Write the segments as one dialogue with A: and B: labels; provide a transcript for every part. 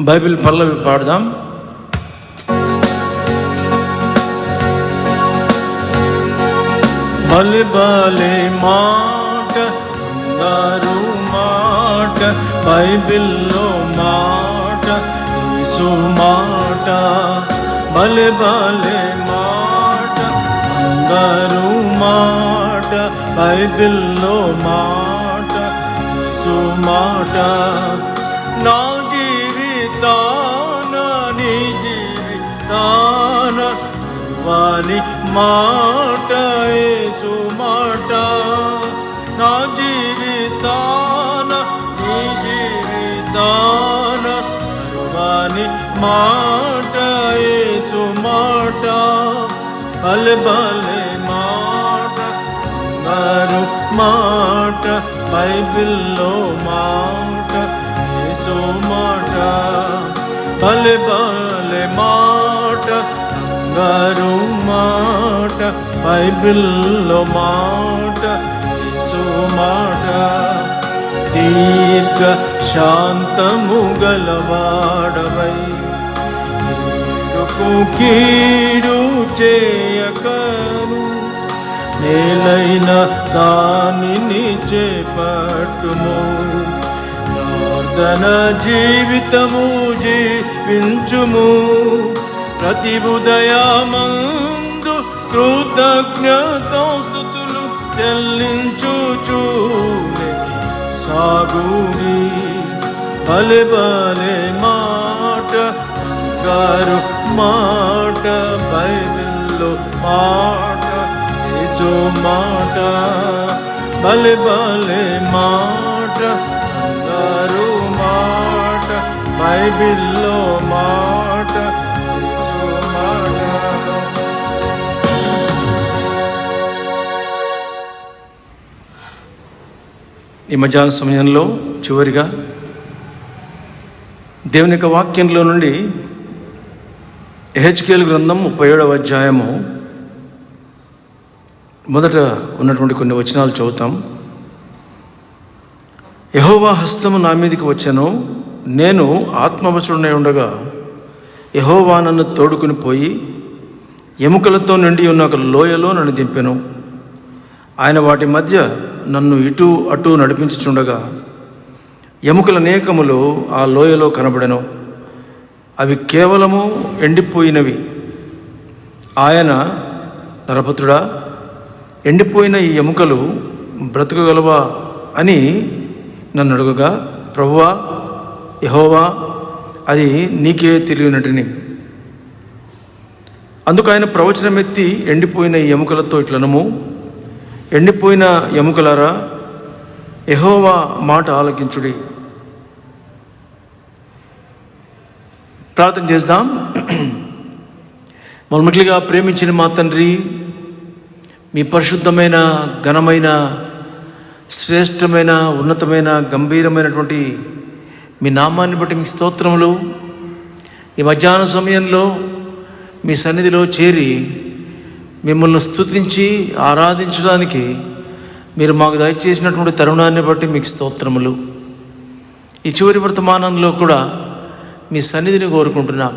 A: Bible పల్లవి పాడదాం. బలి బలి మాట, బంగారు మాట, బైబిల్లో మాట, యేసు మాట. బలి బలి మాట, బంగారు మాట, బైబిల్లో మాట, యేసు మాట. నా జీవితాన నీ జీవితాన వాని మాట, యేసు మాట. నా జీవితాన నీ జీవితాన వాని మాట, యేసు మాట. బలె బలె మాట, బంగారు మాట, బైబిల్లో మాట, యేసు మాట. బలె బలె మాట, బంగారు మాట, బైబిల్లో మాట, యేసు మాట. దీర్ఘ శాంతము గలవాడవై కీడు చేయకను, మేలైన దానిని చేపట్టుము. ప్రార్థన జీవితము జీవించుము, ప్రతి ఉదయమందు కృతజ్ఞతాస్తుతులు చెల్లించుచు సాగుడి. బలె బలె మాట, బంగారు మాట, బైబిల్లో మాట, యేసు మాట. బలె బలె మాట, బంగారు మాట, బైబిల్లో మాట, యేసు మాట. ఈ మధ్యాహ్న సమయంలో చివరిగా దేవుని యొక్క వాక్యంలో నుండి యెహెజ్కేలు గ్రంథం 37వ అధ్యాయము మొదట ఉన్నటువంటి కొన్ని వచనాలు చదువుతాం. యెహోవా హస్తము నా మీదికి వచ్చెను, నేను ఆత్మవశుడనై ఉండగా యెహోవా నన్ను తోడుకుని పోయి ఎముకలతో నిండి ఉన్న ఒక లోయలో నన్ను దింపెను. ఆయన వాటి మధ్య నన్ను ఇటు అటు నడిపించుచుండగా ఎముకల అనేకములు ఆ లోయలో కనబడెను. అవి కేవలము ఎండిపోయినవి. ఆయన, నరపుత్రుడా, ఎండిపోయిన ఈ ఎముకలు బ్రతకగలవా అని నన్ను అడుగగా, ప్రభువా యెహోవా, అది నీకే తెలియనటిని. అందుకు ఆయన ప్రవచనం ఎత్తి, ఎండిపోయిన ఈ ఎముకలతో ఇట్లనము, ఎండిపోయిన ఎముకలారా, యెహోవా మాట ఆలకించుడి. ప్రార్థన చేద్దాం. మమ్మల్నిగా ప్రేమించిన మా తండ్రి, మీ పరిశుద్ధమైన, ఘనమైన, శ్రేష్టమైన, ఉన్నతమైన, గంభీరమైనటువంటి మీ నామాన్ని బట్టి మీకు స్తోత్రములు. ఈ మధ్యాహ్న సమయంలో మీ సన్నిధిలో చేరి మిమ్మల్ని స్తుతించి ఆరాధించడానికి మీరు మాకు దయచేసినటువంటి తరుణాన్ని బట్టి మీకు స్తోత్రములు. ఈ చివరి వర్తమానంలో కూడా మీ సన్నిధిని కోరుకుంటున్నాం.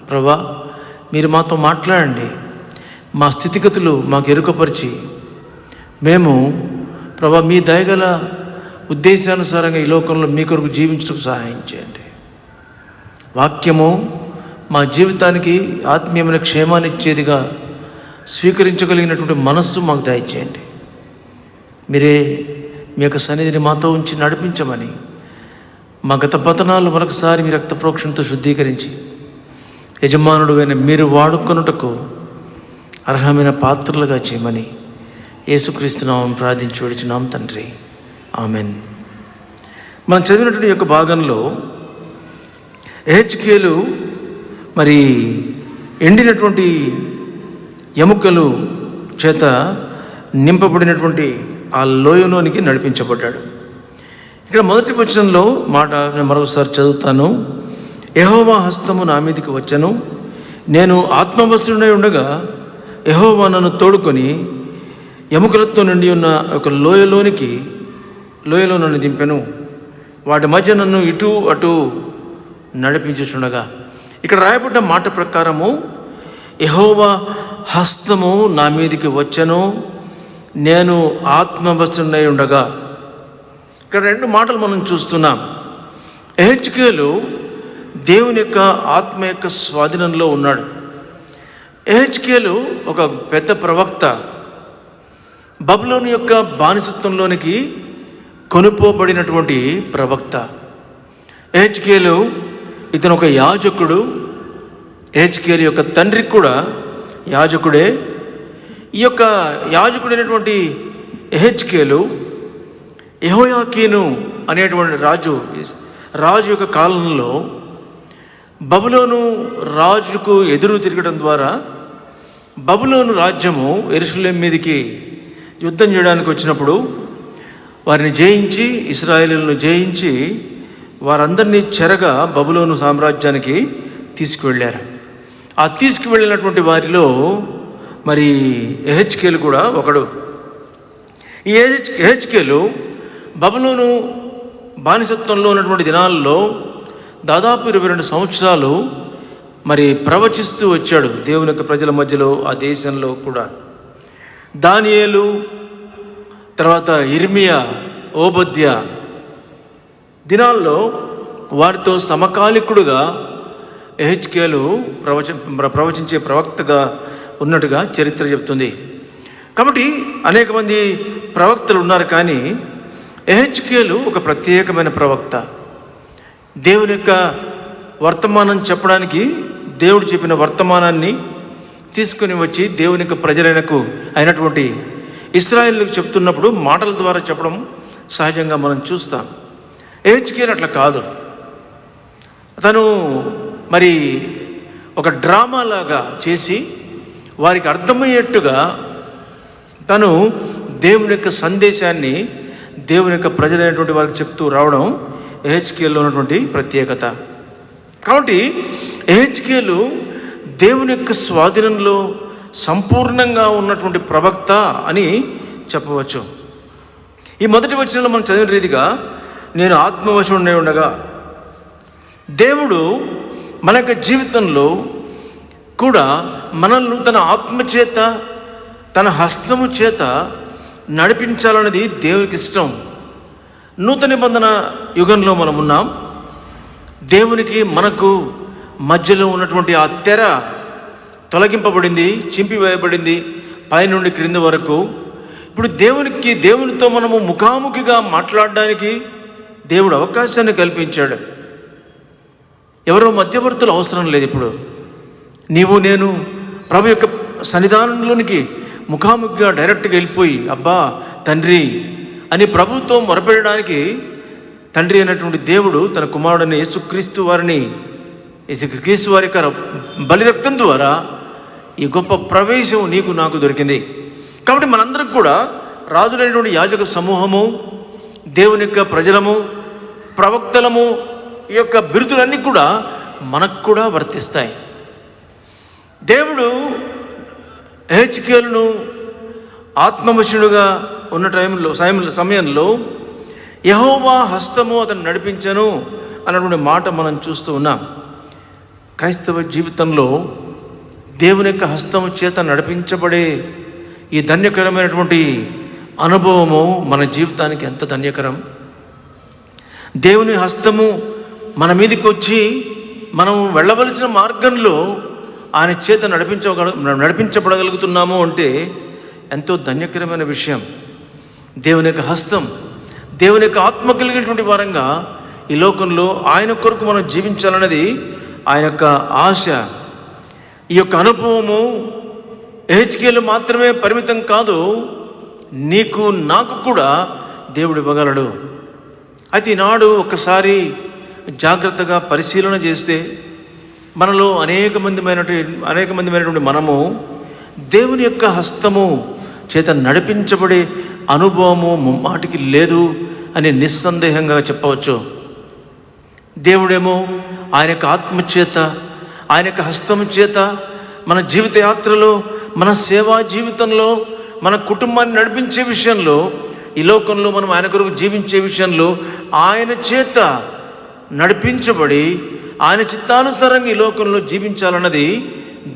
A: ప్రభా, మీరు మాతో మాట్లాడండి, మా స్థితిగతులు మాకు ఎరుకపరిచి మేము ప్రభా మీ దయగల ఉద్దేశానుసారంగా ఈ లోకంలో మీ కొరకు జీవించడానికి సహాయం చేయండి. వాక్యము మా జీవితానికి ఆత్మీయమైన క్షేమాన్ని ఇచ్చేదిగా స్వీకరించగలిగినటువంటి మనస్సు మాకు దయచేయండి. మీరే మీ యొక్క సన్నిధిని మాతో ఉంచి నడిపించమని, మా గత పతనాలు మరొకసారి మీ రక్త ప్రోక్షణతో శుద్ధీకరించి యజమానుడు అయిన మీరు వాడుకొనుటకు అర్హమైన పాత్రలుగా చేయమని యేసుక్రీస్తు నామమున ప్రార్థించి వేడుచున్నాం తండ్రి, ఆమెన్. మనం చదివినటువంటి యొక్క భాగంలో యెహెజ్కేలు మరి ఎండినటువంటి ఎముకలు చేత నింపబడినటువంటి ఆ లోయలోనికి నడిపించబడ్డాడు. ఇక్కడ మొదటి వచనంలో మాట నేను మరొకసారి చదువుతాను. యెహోవా హస్తము నా మీదికి వచ్చెను, నేను ఆత్మవశుడనై ఉండగా యెహోవా నన్ను తోడుకొని ఎముకలతో నిండి ఉన్న ఒక లోయలో నన్ను దింపెను. వాటి మధ్య నన్ను ఇటు అటు నడిపించుచుండగా. ఇక్కడ రాయబడ్డ మాట ప్రకారము యెహోవా హస్తము నా మీదికి వచ్చెను, నేను ఆత్మవశుడై ఉండగా. ఇక్కడ రెండు మాటలు మనం చూస్తున్నాం. యెహెజ్కేలు దేవుని యొక్క ఆత్మ యొక్క స్వాధీనంలో ఉన్నాడు. యెహెజ్కేలు ఒక పెద్ద ప్రవక్త, బబులోను యొక్క బానిసత్వంలోనికి కొనుపోబడినటువంటి ప్రవక్త. యెహెజ్కేలు ఇతను ఒక యాజకుడు. యెహెజ్కేలు యొక్క తండ్రి కూడా యాజకుడే. ఈ యొక్క యాజకుడైనటువంటి యెహెజ్కేలు యెహోయాకీను అనేటువంటి రాజు యొక్క కాలంలో బబులోను రాజుకు ఎదురు తిరగడం ద్వారా బబులోను రాజ్యము యెరూషలేము మీదకి యుద్ధం చేయడానికి వచ్చినప్పుడు వారిని జయించి, ఇశ్రాయేలులను జయించి వారందరినీ చెరగా బబులోను సామ్రాజ్యానికి తీసుకువెళ్ళారు. ఆ తీసుకువెళ్ళినటువంటి వారిలో మరి యెహెజ్కేలు కూడా ఒకడు. ఈ యెహెజ్కేలు బబులోను బానిసత్వంలో ఉన్నటువంటి దినాల్లో దాదాపు 22 సంవత్సరాలు మరి ప్రవచిస్తూ వచ్చాడు దేవుని యొక్క ప్రజల మధ్యలో, ఆ దేశంలో కూడా. దానియేలు, తర్వాత ఇర్మియా, ఓబద్యా దినాల్లో వారితో సమకాలికుడుగా యెహెజ్కేలు ప్రవచించే ప్రవక్తగా ఉన్నట్టుగా చరిత్ర చెబుతుంది. కాబట్టి అనేక మంది ప్రవక్తలు ఉన్నారు, కానీ యెహెజ్కేలు ఒక ప్రత్యేకమైన ప్రవక్త. దేవుని యొక్క వర్తమానం చెప్పడానికి దేవుడు చెప్పిన వర్తమానాన్ని తీసుకుని వచ్చి దేవుని యొక్క అయినటువంటి ఇశ్రాయేలుకు చెప్తున్నప్పుడు మాటల ద్వారా చెప్పడం సహజంగా మనం చూస్తాం. యెహెజ్కేలు అట్లా కాదు. తను మరి ఒక డ్రామాలాగా చేసి వారికి అర్థమయ్యేట్టుగా తను దేవుని యొక్క సందేశాన్ని దేవుని యొక్క ప్రజలైనటువంటి వారికి చెప్తూ రావడం యెహెజ్కేలులో ఉన్నటువంటి ప్రత్యేకత. కాబట్టి యెహెజ్కేలు దేవుని యొక్క స్వాధీనంలో సంపూర్ణంగా ఉన్నటువంటి ప్రవక్త అని చెప్పవచ్చు. ఈ మొదటి వచనంలో మనం చదివిన రీతిగా నేను ఆత్మవశుడై ఉండగా, దేవుడు మన యొక్క జీవితంలో కూడా మనల్ని తన ఆత్మచేత, తన హస్తము చేత నడిపించాలన్నది దేవునికి ఇష్టం. నూతన నిబంధన యుగంలో మనం ఉన్నాం. దేవునికి మనకు మధ్యలో ఉన్నటువంటి ఆ తెర తొలగింపబడింది, చింపివేయబడింది పైనుండి క్రింద వరకు. ఇప్పుడు దేవునితో మనము ముఖాముఖిగా మాట్లాడడానికి దేవుడు అవకాశాన్ని కల్పించాడు. ఎవరో మధ్యవర్తులు అవసరం లేదు. ఇప్పుడు నీవు నేను ప్రభు యొక్క సన్నిధానంలోనికి ముఖాముఖిగా డైరెక్ట్గా వెళ్ళిపోయి అబ్బా తండ్రి అని ప్రభుతో మొరపెట్టడానికి తండ్రి అయినటువంటి దేవుడు తన కుమారుడైన యేసుక్రీస్తు వారి యొక్క బలిరక్తం ద్వారా ఈ గొప్ప ప్రవేశం నీకు నాకు దొరికింది. కాబట్టి మనందరం కూడా రాజులైనటువంటి యాజక సమూహము, దేవుని యొక్క ప్రజలము, ప్రవక్తలము, ఈ యొక్క బిరుదులన్నీ కూడా మనకు కూడా వర్తిస్తాయి. దేవుడు యెహెజ్కేలును ఆత్మవశుడుగా ఉన్న సమయంలో యెహోవా హస్తము అతను నడిపించను అన్నటువంటి మాట మనం చూస్తూ ఉన్నాం. క్రైస్తవ జీవితంలో దేవుని యొక్క హస్తము చేత నడిపించబడే ఈ ధన్యకరమైనటువంటి అనుభవము మన జీవితానికి ఎంత ధన్యకరం. దేవుని హస్తము మన మీదకి వచ్చి మనం వెళ్ళవలసిన మార్గంలో ఆయన చేత నడిపించబడగలుగుతున్నాము అంటే ఎంతో ధన్యకరమైన విషయం. దేవుని యొక్క హస్తం, దేవుని యొక్క ఆత్మ కలిగినటువంటి వారంగా ఈ లోకంలో ఆయన కొరకు మనం జీవించాలన్నది ఆయన యొక్క ఆశ. ఈ యొక్క అనుభవము యెహెజ్కేలు మాత్రమే పరిమితం కాదు, నీకు నాకు కూడా దేవుడు ఇవ్వగలడు. అయితే ఈనాడు ఒకసారి జాగ్రత్తగా పరిశీలన చేస్తే మనలో అనేక మందిమైనటువంటి మనము దేవుని యొక్క హస్తము చేత నడిపించబడే అనుభవము ముమ్మాటికి లేదు అని నిస్సందేహంగా చెప్పవచ్చు. దేవుడేమో ఆయన యొక్క ఆత్మచేత, ఆయన యొక్క హస్తము చేత మన జీవిత యాత్రలో, మన సేవా జీవితంలో, మన కుటుంబాన్ని నడిపించే విషయంలో, ఈ లోకంలో మనం ఆయన కొరకు జీవించే విషయంలో ఆయన చేత నడిపించబడి ఆయన చిత్తానుసారంగా ఈ లోకంలో జీవించాలన్నది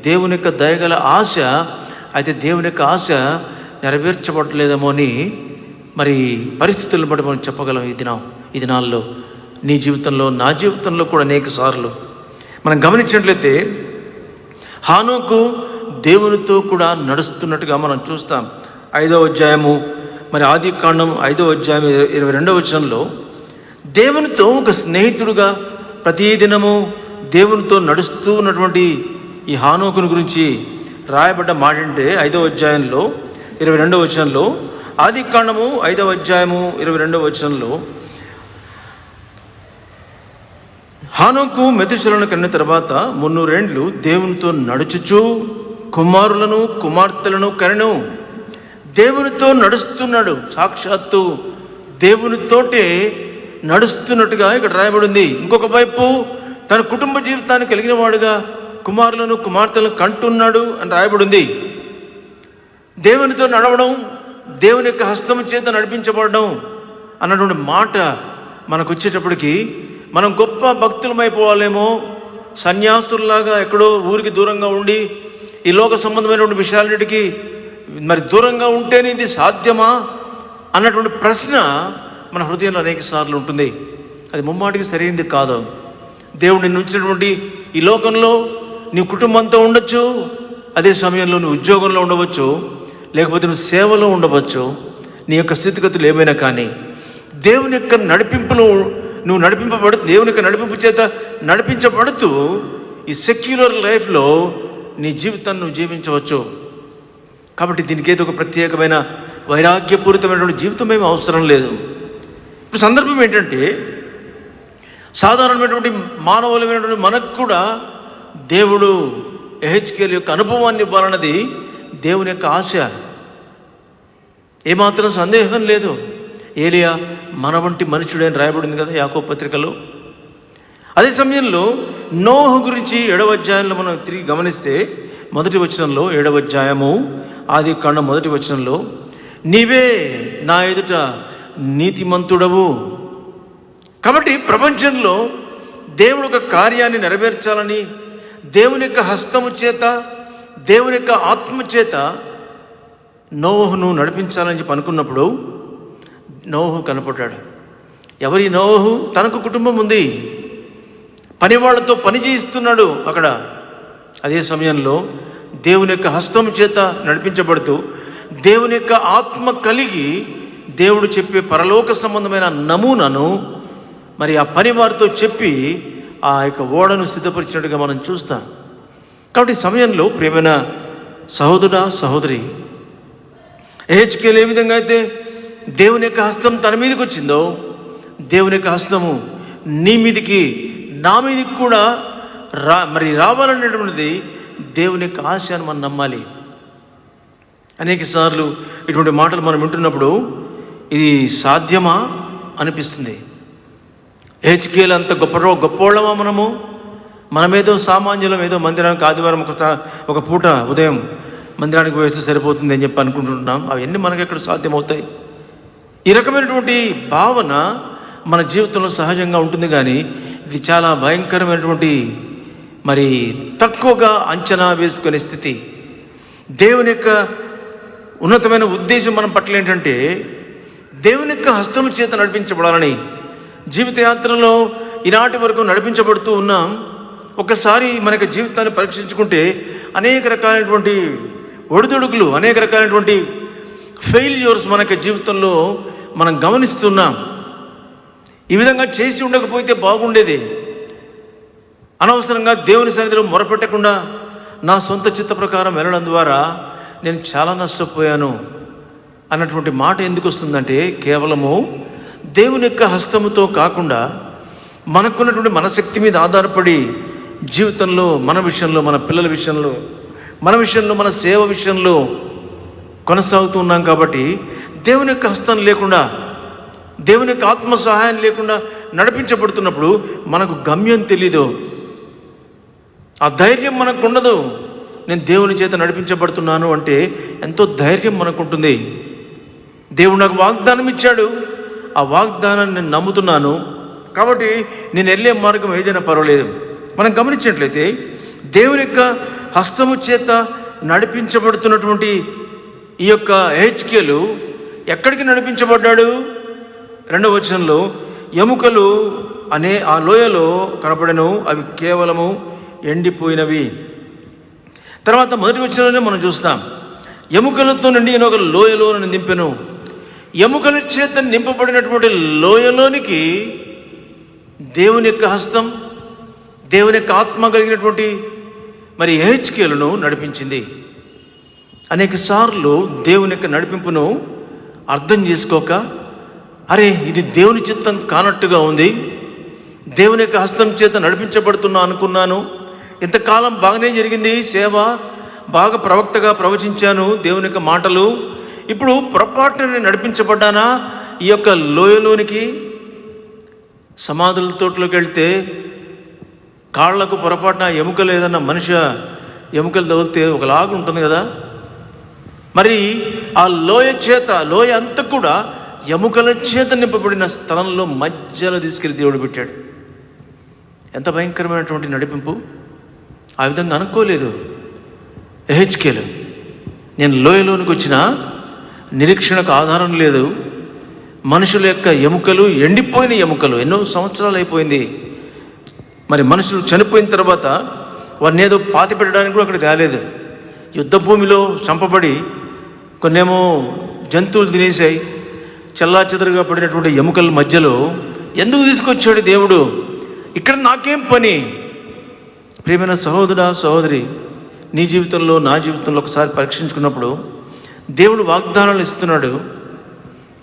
A: దేవుని యొక్క దయగల ఆశ. అయితే దేవుని యొక్క ఆశ నెరవేర్చబడలేదేమో అని మరి పరిస్థితులను బట్టి మనం చెప్పగలం. ఈ దినాల్లో నీ జీవితంలో, నా జీవితంలో కూడా అనేక సార్లు మనం గమనించినట్లయితే హానోకు దేవునితో కూడా నడుస్తున్నట్టుగా మనం చూస్తాం. 5వ అధ్యాయము మరి ఆదికాండం 5వ అధ్యాయం 22వ వచనంలో దేవునితో ఒక స్నేహితుడుగా ప్రతిదినము దేవునితో నడుస్తూ ఉన్నటువంటి ఈ హానోకుని గురించి రాయబడ్డ మాట అంటే 5వ అధ్యాయంలో 22వ వచనంలో, ఆదికాండము 5వ అధ్యాయము 22వ వచనంలో, హానోకు మెతుషెలను కన్న తర్వాత 300 ఏండ్లు దేవునితో నడుచుచు కుమారులను కుమార్తెలను కనెను. దేవునితో నడుస్తున్నాడు, సాక్షాత్తు దేవునితోటే నడుస్తున్నట్టుగా ఇక్కడ రాయబడింది. ఇంకొక వైపు తన కుటుంబ జీవితాన్ని కలిగిన వాడుగా కుమారులను కుమార్తెలను కంటున్నాడు అని రాయబడింది. దేవునితో నడవడం, దేవుని యొక్క హస్తము చేత నడిపించబడడం అన్నటువంటి మాట మనకు వచ్చేటప్పటికి మనం గొప్ప భక్తులమైపోవాలేమో, సన్యాసుల్లాగా ఎక్కడో ఊరికి దూరంగా ఉండి ఈ లోక సంబంధమైనటువంటి విషయాలన్నిటికీ మరి దూరంగా ఉంటేనే ఇది సాధ్యమా అన్నటువంటి ప్రశ్న మన హృదయంలో అనేక సార్లు ఉంటుంది. అది ముమ్మాటికి సరైనది కాదు. దేవుడు నిన్ను ఉంచినటువంటి ఈ లోకంలో నీ కుటుంబంతో ఉండొచ్చు, అదే సమయంలో నువ్వు ఉద్యోగంలో ఉండవచ్చు, లేకపోతే నువ్వు సేవలో ఉండవచ్చు. నీ యొక్క స్థితిగతులు ఏమైనా కానీ దేవుని యొక్క నడిపింపులో నువ్వు దేవుని యొక్క నడిపింపు చేత నడిపించబడుతూ ఈ సెక్యులర్ లైఫ్లో నీ జీవితాన్ని నువ్వు జీవించవచ్చు. కాబట్టి దీనికి ఏదో ఒక ప్రత్యేకమైన వైరాగ్యపూరితమైనటువంటి జీవితం ఏమీ అవసరం లేదు. ఇప్పుడు సందర్భం ఏంటంటే, సాధారణమైనటువంటి మానవులమైనటువంటి మనకు కూడా దేవుడు యెహెజ్కేలు యొక్క అనుభవాన్ని ఇవ్వాలన్నది దేవుని యొక్క ఆశ. ఏమాత్రం సందేహం లేదు. ఏలియా మన వంటి మనుషుడని రాయబడింది కదా యాకోబు పత్రికలో. అదే సమయంలో నోహు గురించి 7వ అధ్యాయంలో మనం తిరిగి గమనిస్తే 1వ వచనంలో, 7వ అధ్యాయము ఆదికాండం 1వ వచనంలో, నీవే నా ఎదుట నీతిమంతుడవు. కాబట్టి ప్రపంచంలో దేవుని యొక్క కార్యాన్ని నెరవేర్చాలని దేవుని యొక్క హస్తము చేత, దేవుని యొక్క ఆత్మ చేత నోవహును నడిపించాలని చెప్పి అనుకున్నప్పుడు నోవహు కనపడ్డాడు. ఎవరి నోవహు? తనకు కుటుంబం ఉంది, పని వాళ్ళతో పని చేయిస్తున్నాడు అక్కడ. అదే సమయంలో దేవుని యొక్క హస్తం చేత నడిపించబడుతూ దేవుని యొక్క ఆత్మ కలిగి దేవుడు చెప్పే పరలోక సంబంధమైన నమూనాను మరి ఆ పని వారితో చెప్పి ఆ యొక్క ఓడను సిద్ధపరిచినట్టుగా మనం చూస్తాం. కాబట్టి ఈ సమయంలో ప్రియమైన సహోదరుడా, సహోదరి, యెహెజ్కేలు ఏ విధంగా అయితే దేవుని యొక్క హస్తం తన మీదకి వచ్చిందో, దేవుని యొక్క హస్తము నీ మీదికి, నా మీదికి కూడా రావాలనేటువంటిది దేవుని యొక్క ఆశ అని మనం నమ్మాలి. అనేక సార్లు ఇటువంటి మాటలు మనం వింటున్నప్పుడు ఇది సాధ్యమా అనిపిస్తుంది. యెహెజ్కేలు అంత గొప్పవాళ్ళమా మనమేదో సామాన్యులం, ఏదో మందిరానికి ఆదివారం ఒక పూట ఉదయం మందిరానికి పోయేస్తే సరిపోతుంది అని చెప్పి అనుకుంటున్నాం. అవన్నీ మనకి ఎక్కడ సాధ్యమవుతాయి? ఈ రకమైనటువంటి భావన మన జీవితంలో సహజంగా ఉంటుంది. కానీ ఇది చాలా భయంకరమైనటువంటి మరి తక్కువగా అంచనా వేసుకునే స్థితి. దేవుని యొక్క ఉన్నతమైన ఉద్దేశం మన పట్ల ఏంటంటే దేవుని యొక్క హస్తము చేత నడిపించబడాలని. జీవిత యాత్రలో ఈనాటి వరకు నడిపించబడుతూ ఉన్నాం. ఒకసారి మన యొక్క జీవితాన్ని పరీక్షించుకుంటే అనేక రకాలైనటువంటి ఒడిదుడుకులు, అనేక రకాలైనటువంటి ఫెయిల్యూర్స్ మన యొక్క జీవితంలో మనం గమనిస్తున్నాం. ఈ విధంగా చేసి ఉండకపోతే బాగుండేది. అనవసరంగా దేవుని సన్నిధిలో మొరపెట్టకుండా నా సొంత చిత్త ప్రకారం వెళ్ళడం ద్వారా నేను చాలా నష్టపోయాను అన్నటువంటి మాట ఎందుకు వస్తుందంటే, కేవలము దేవుని యొక్క హస్తముతో కాకుండా మనకున్నటువంటి మనశక్తి మీద ఆధారపడి జీవితంలో, మన విషయంలో, మన పిల్లల విషయంలో, మన సేవ విషయంలో కొనసాగుతూ ఉన్నాం. కాబట్టి దేవుని యొక్క హస్తం లేకుండా, దేవుని యొక్క ఆత్మ సహాయం లేకుండా నడిపించబడుతున్నప్పుడు మనకు గమ్యం తెలీదు. ఆ ధైర్యం మనకు ఉండదు. నేను దేవుని చేత నడిపించబడుతున్నాను అంటే ఎంతో ధైర్యం మనకు ఉంటుంది. దేవుడు నాకు వాగ్దానం ఇచ్చాడు, ఆ వాగ్దానాన్ని నేను నమ్ముతున్నాను. కాబట్టి నేను వెళ్ళే మార్గం ఏదైనా పర్వాలేదు, మనం గమనించినట్లయితే దేవుని యొక్క హస్తము చేత నడిపించబడుతున్నటువంటి ఈ యొక్క యెహెజ్కేలు ఎక్కడికి నడిపించబడ్డాడు? 2వ వచనంలో ఎముకలు అనే ఆ లోయలో కనపడెను, అవి కేవలము ఎండిపోయినవి. తర్వాత 1వ వచనంలోనే మనం చూస్తాం, ఎముకలతో నిండి ఒక లోయలో నింపెను. ఎముకల చేత నింపబడినటువంటి లోయలోనికి దేవుని యొక్క హస్తం, దేవుని యొక్క ఆత్మ కలిగినటువంటి మరి యెహెజ్కేలును నడిపించింది. అనేక సార్లు దేవుని యొక్క నడిపింపును అర్థం చేసుకోక, అరే ఇది దేవుని చిత్తం కానట్టుగా ఉంది, దేవుని యొక్క హస్తం చేత నడిపించబడుతున్నా అనుకున్నాను, ఇంతకాలం బాగానే జరిగింది సేవ, బాగా ప్రవక్తగా ప్రవచించాను దేవుని యొక్క మాటలు, ఇప్పుడు పొరపాటున నేను నడిపించబడ్డానా ఈ యొక్క లోయలోనికి? సమాధుల తోటలోకి వెళ్తే కాళ్లకు పొరపాటున ఎముకలు ఏదన్నా మనిషి ఎముకలు తగిలితే ఒకలాగా ఉంటుంది కదా. మరి ఆ లోయ అంతా కూడా ఎముకల చేత నింపబడిన స్థలంలో మధ్యలో తీసుకెళ్ళి దేవుడు పెట్టాడు. ఎంత భయంకరమైనటువంటి నడిపింపు! ఆ విధంగా అనుకోలేదు యెహెజ్కేలు. నేను లోయలోనికి వచ్చిన నిరీక్షణకు ఆధారం లేదు. మనుషుల యొక్క ఎముకలు, ఎండిపోయిన ఎముకలు, ఎన్నో సంవత్సరాలు అయిపోయింది. మరి మనుషులు చనిపోయిన తర్వాత వారిని ఏదో పాతి పెట్టడానికి కూడా అక్కడ తేలేదు. యుద్ధ భూమిలో చంపబడి కొన్నేమో జంతువులు తినేసాయి, చెల్లాచెదరుగా పడినటువంటి ఎముకల మధ్యలో ఎందుకు తీసుకొచ్చాడు దేవుడు? ఇక్కడ నాకేం పని? ప్రియమైన సహోదరా సహోదరి, నీ జీవితంలో నా జీవితంలో ఒకసారి పరీక్షించుకున్నప్పుడు దేవుడు వాగ్దానాలు ఇస్తున్నాడు,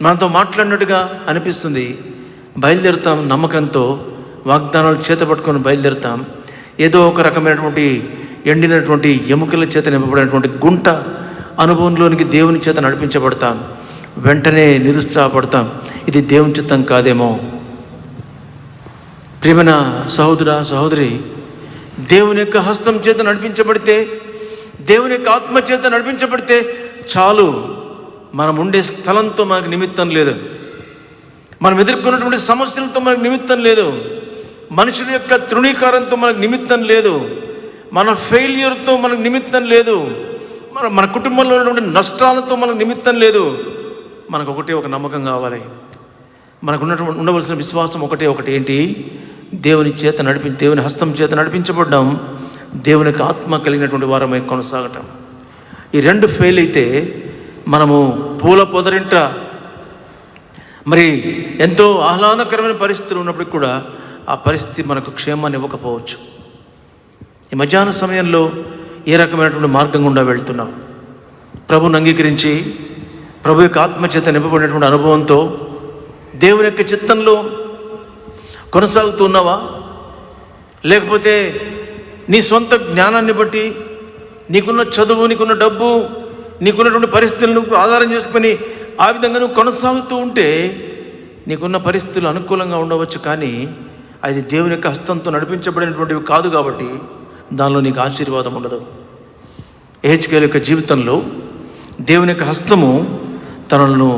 A: మనతో మాట్లాడినట్టుగా అనిపిస్తుంది. బయలుదేరుతాం నమ్మకంతో, వాగ్దానాలు చేత పట్టుకొని బయలుదేరుతాం. ఏదో ఒక రకమైనటువంటి ఎండినటువంటి ఎముకల చేత నింపబడినటువంటి గుంట అనుభవంలోనికి దేవుని చేత నడిపించబడతాం. వెంటనే నిరుత్సాహపడతాం, ఇది దేవుని చిత్తం కాదేమో. ప్రియమైన సహోదరా సహోదరి, దేవుని యొక్క హస్తం చేత నడిపించబడితే, దేవుని యొక్క ఆత్మ చేత నడిపించబడితే చాలు. మనం ఉండే స్థలంతో మనకు నిమిత్తం లేదు, మనం ఎదుర్కొన్నటువంటి సమస్యలతో మనకు నిమిత్తం లేదు, మనుషుల యొక్క తృణీకారంతో మనకు నిమిత్తం లేదు, మన ఫెయిల్యూర్తో మనకు నిమిత్తం లేదు, మన కుటుంబంలో ఉన్నటువంటి నష్టాలతో మనకు నిమిత్తం లేదు. మనకు ఒక నమ్మకం కావాలి. మనకు ఉండవలసిన విశ్వాసం ఒకటి ఏంటి? దేవుని చేత దేవుని హస్తం చేత నడిపించబడ్డాం, దేవునికి ఆత్మ కలిగినటువంటి వారమై కొనసాగటం. ఈ రెండు ఫెయిల్ అయితే మనము పూల పొదరింట మరి ఎంతో ఆహ్లాదకరమైన పరిస్థితులు ఉన్నప్పటికీ కూడా ఆ పరిస్థితి మనకు క్షేమాన్ని ఇవ్వకపోవచ్చు. ఈ మధ్యాహ్న సమయంలో ఏ రకమైనటువంటి మార్గం గుండా వెళ్తున్నాం? ప్రభువుని అంగీకరించి ప్రభు యొక్క ఆత్మచేత నింపబడినటువంటి అనుభవంతో దేవుని యొక్క చిత్తంలో కొనసాగుతున్నావా? లేకపోతే నీ సొంత జ్ఞానాన్ని బట్టి, నీకున్న చదువు, నీకున్న డబ్బు, నీకున్నటువంటి పరిస్థితులను ఆధారం చేసుకొని ఆ విధంగా నువ్వు కొనసాగుతూ ఉంటే నీకున్న పరిస్థితులు అనుకూలంగా ఉండవచ్చు, కానీ అది దేవుని యొక్క హస్తంతో నడిపించబడినటువంటివి కాదు. కాబట్టి దానిలో నీకు ఆశీర్వాదం ఉండదు. యెహెజ్కేలు యొక్క జీవితంలో దేవుని యొక్క హస్తము తనను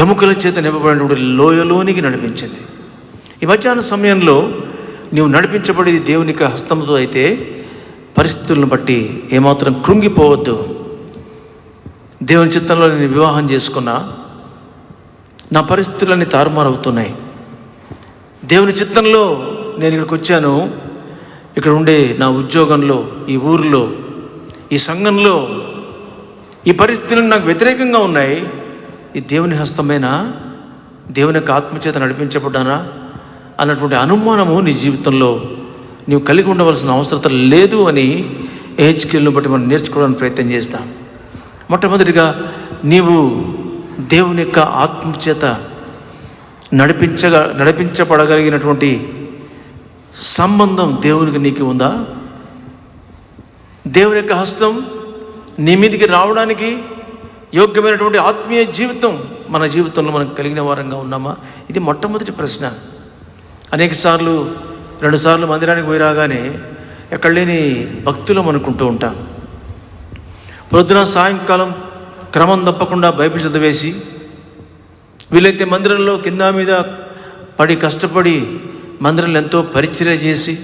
A: ఎముకల చేత నింపబడినటువంటి లోయలోనికి నడిపించింది. ఈ మధ్యాహ్న సమయంలో నీవు నడిపించబడి దేవుని యొక్క హస్తంతో అయితే పరిస్థితులను బట్టి ఏమాత్రం కృంగిపోవద్దు. దేవుని చిత్తంలో నేను వివాహం చేసుకున్నా, నా పరిస్థితులన్నీ తారుమారవుతున్నాయి. దేవుని చిత్తంలో నేను ఇక్కడికి వచ్చాను, ఇక్కడ ఉండే నా ఉద్యోగంలో, ఈ ఊరిలో, ఈ సంఘంలో ఈ పరిస్థితులు నాకు వ్యతిరేకంగా ఉన్నాయి. ఈ దేవుని హస్తమేనా, దేవుని యొక్క ఆత్మచేత నడిపించబడ్డానా అన్నటువంటి అనుమానము నీ జీవితంలో నీవు కలిగి ఉండవలసిన అవసరం లేదు అని యెహెజ్కేలును బట్టి మనం నేర్చుకోవడానికి ప్రయత్నం చేస్తాం. మొట్టమొదటిగా నీవు దేవుని యొక్క ఆత్మచేత నడిపించబడగలిగినటువంటి సంబంధం దేవునికి నీకు ఉందా? దేవుని యొక్క హస్తం నీ మీదికి రావడానికి యోగ్యమైనటువంటి ఆత్మీయ జీవితం మన జీవితంలో మనం కలిగిన వారంగా ఉన్నామా? ఇది మొట్టమొదటి ప్రశ్న. అనేక సార్లు 2 సార్లు మందిరానికి పోయి రాగానే ఎక్కడ లేని భక్తులం అనుకుంటూ ఉంటాం. పొద్దున సాయంకాలం క్రమం తప్పకుండా బైబిల్ చదివేసి, వీలైతే మందిరంలో కింద మీద పడి కష్టపడి మందిరంలో ఎంతో పరిచర్య చేసి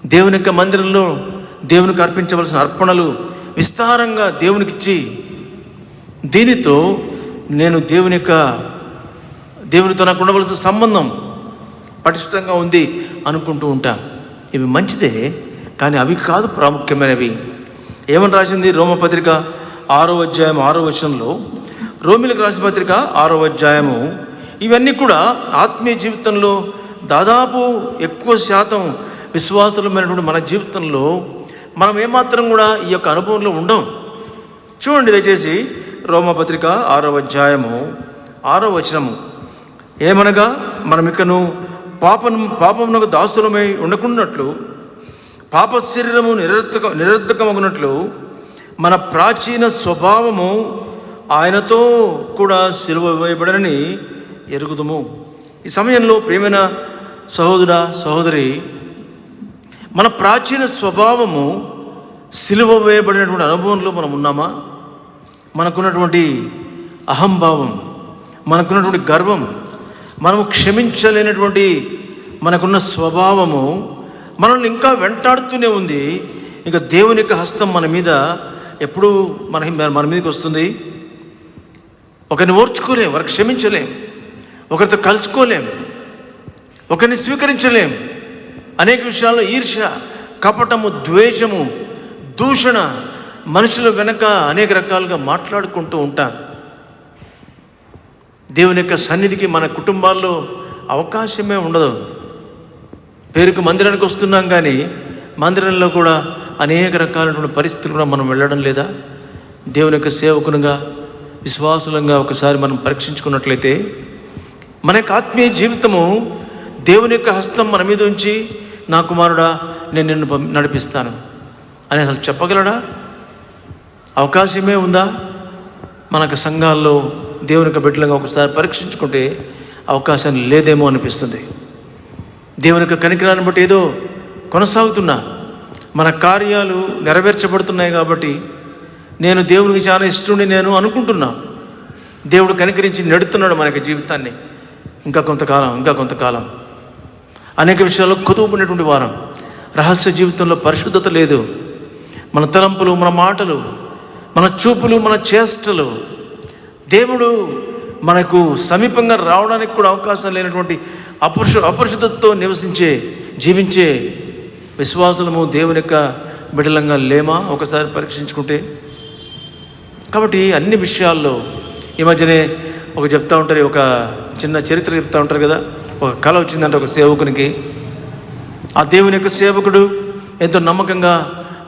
A: దేవుని యొక్క మందిరంలో దేవునికి అర్పించవలసిన అర్పణలు విస్తారంగా దేవునికిచ్చి, దీనితో నేను దేవునితో నాకు ఉండవలసిన సంబంధం పటిష్టంగా ఉంది అనుకుంటూ ఉంటా. ఇవి మంచిదే, కానీ అవి కాదు ప్రాముఖ్యమైనవి. ఏమని రాసింది రోమపత్రిక 6వ అధ్యాయం 6వ వచనంలో, రోమిలకు రాసిన పత్రిక 6వ అధ్యాయము, ఇవన్నీ కూడా ఆత్మీయ జీవితంలో దాదాపు ఎక్కువ శాతం విశ్వాసులమైనటువంటి మన జీవితంలో మనం ఏమాత్రం కూడా ఈ యొక్క అనుభవంలో ఉండం. చూడండి దయచేసి రోమపత్రిక 6వ అధ్యాయము 6వ వచనము, ఏమనగా మనం ఇకను పాపమునకు దాసులమై ఉండకున్నట్లు, పాప శరీరము నిరర్ధకమగునట్లు మన ప్రాచీన స్వభావము ఆయనతో కూడా సిలువ వేయబడనని ఎరుగుదుము. ఈ సమయంలో ప్రియమైన సహోదర సహోదరి, మన ప్రాచీన స్వభావము సిలువ వేయబడినటువంటి అనుభవంలో మనం ఉన్నామా? మనకున్నటువంటి అహంభావం, మనకున్నటువంటి గర్వం, మనము క్షమించలేనటువంటి మనకున్న స్వభావము మనల్ని ఇంకా వెంటాడుతూనే ఉంది. ఇంకా దేవుని యొక్క హస్తం మన మీద ఎప్పుడు మన మీదకి వస్తుంది. ఒకరిని ఓర్చుకోలేం, ఒకరికి క్షమించలేం, ఒకరితో కలుసుకోలేం, ఒకరిని స్వీకరించలేం. అనేక విషయాల్లో ఈర్ష్య, కపటము, ద్వేషము, దూషణ, మనుషుల వెనక అనేక రకాలుగా మాట్లాడుకుంటూ ఉంటాం. దేవుని యొక్క సన్నిధికి మన కుటుంబాల్లో అవకాశమే ఉండదు. పేరుకు మందిరానికి వస్తున్నాం, కానీ మందిరంలో కూడా అనేక రకాలైనటువంటి పరిస్థితులు కూడా మనం వెళ్ళడం లేదా? దేవుని యొక్క సేవకునిగా, విశ్వాసులంగా ఒకసారి మనం పరీక్షించుకున్నట్లయితే మన యొక్క ఆత్మీయ జీవితము దేవుని యొక్క హస్తం మన మీద ఉంచి, నా కుమారుడా నేను నిన్ను నడిపిస్తాను అని అసలు చెప్పగలడా? అవకాశమే ఉందా? మనకు సంఘాల్లో దేవుని యొక్క బిడ్డలుగా ఒకసారి పరీక్షించుకుంటే అవకాశం లేదేమో అనిపిస్తుంది. దేవుని యొక్క కనికరాన్ని బట్టి ఏదో కొనసాగుతున్నా, మన కార్యాలు నెరవేర్చబడుతున్నాయి కాబట్టి నేను దేవునికి చాలా ఇష్టండి నేను అనుకుంటున్నా. దేవుడు కనికరించి నెడుతున్నాడు మన యొక్క జీవితాన్ని. ఇంకా కొంతకాలం అనేక విషయాల్లో కుదుపుకునేటువంటి వారం. రహస్య జీవితంలో పరిశుద్ధత లేదు. మన తలంపులు, మన మాటలు, మన చూపులు, మన చేష్టలు, దేవుడు మనకు సమీపంగా రావడానికి కూడా అవకాశం లేనటువంటి అపరిశుద్ధతతో జీవించే విశ్వాసులము దేవుని యొక్క బిడ్డలంగా లేమా? ఒకసారి పరీక్షించుకుంటే. కాబట్టి అన్ని విషయాల్లో ఈ మధ్యనే చెప్తూ ఉంటారు, ఒక చిన్న చరిత్ర చెప్తూ ఉంటారు కదా. ఒక కళ వచ్చిందంటే ఒక సేవకునికి. ఆ దేవుని యొక్క సేవకుడు ఎంతో నమ్మకంగా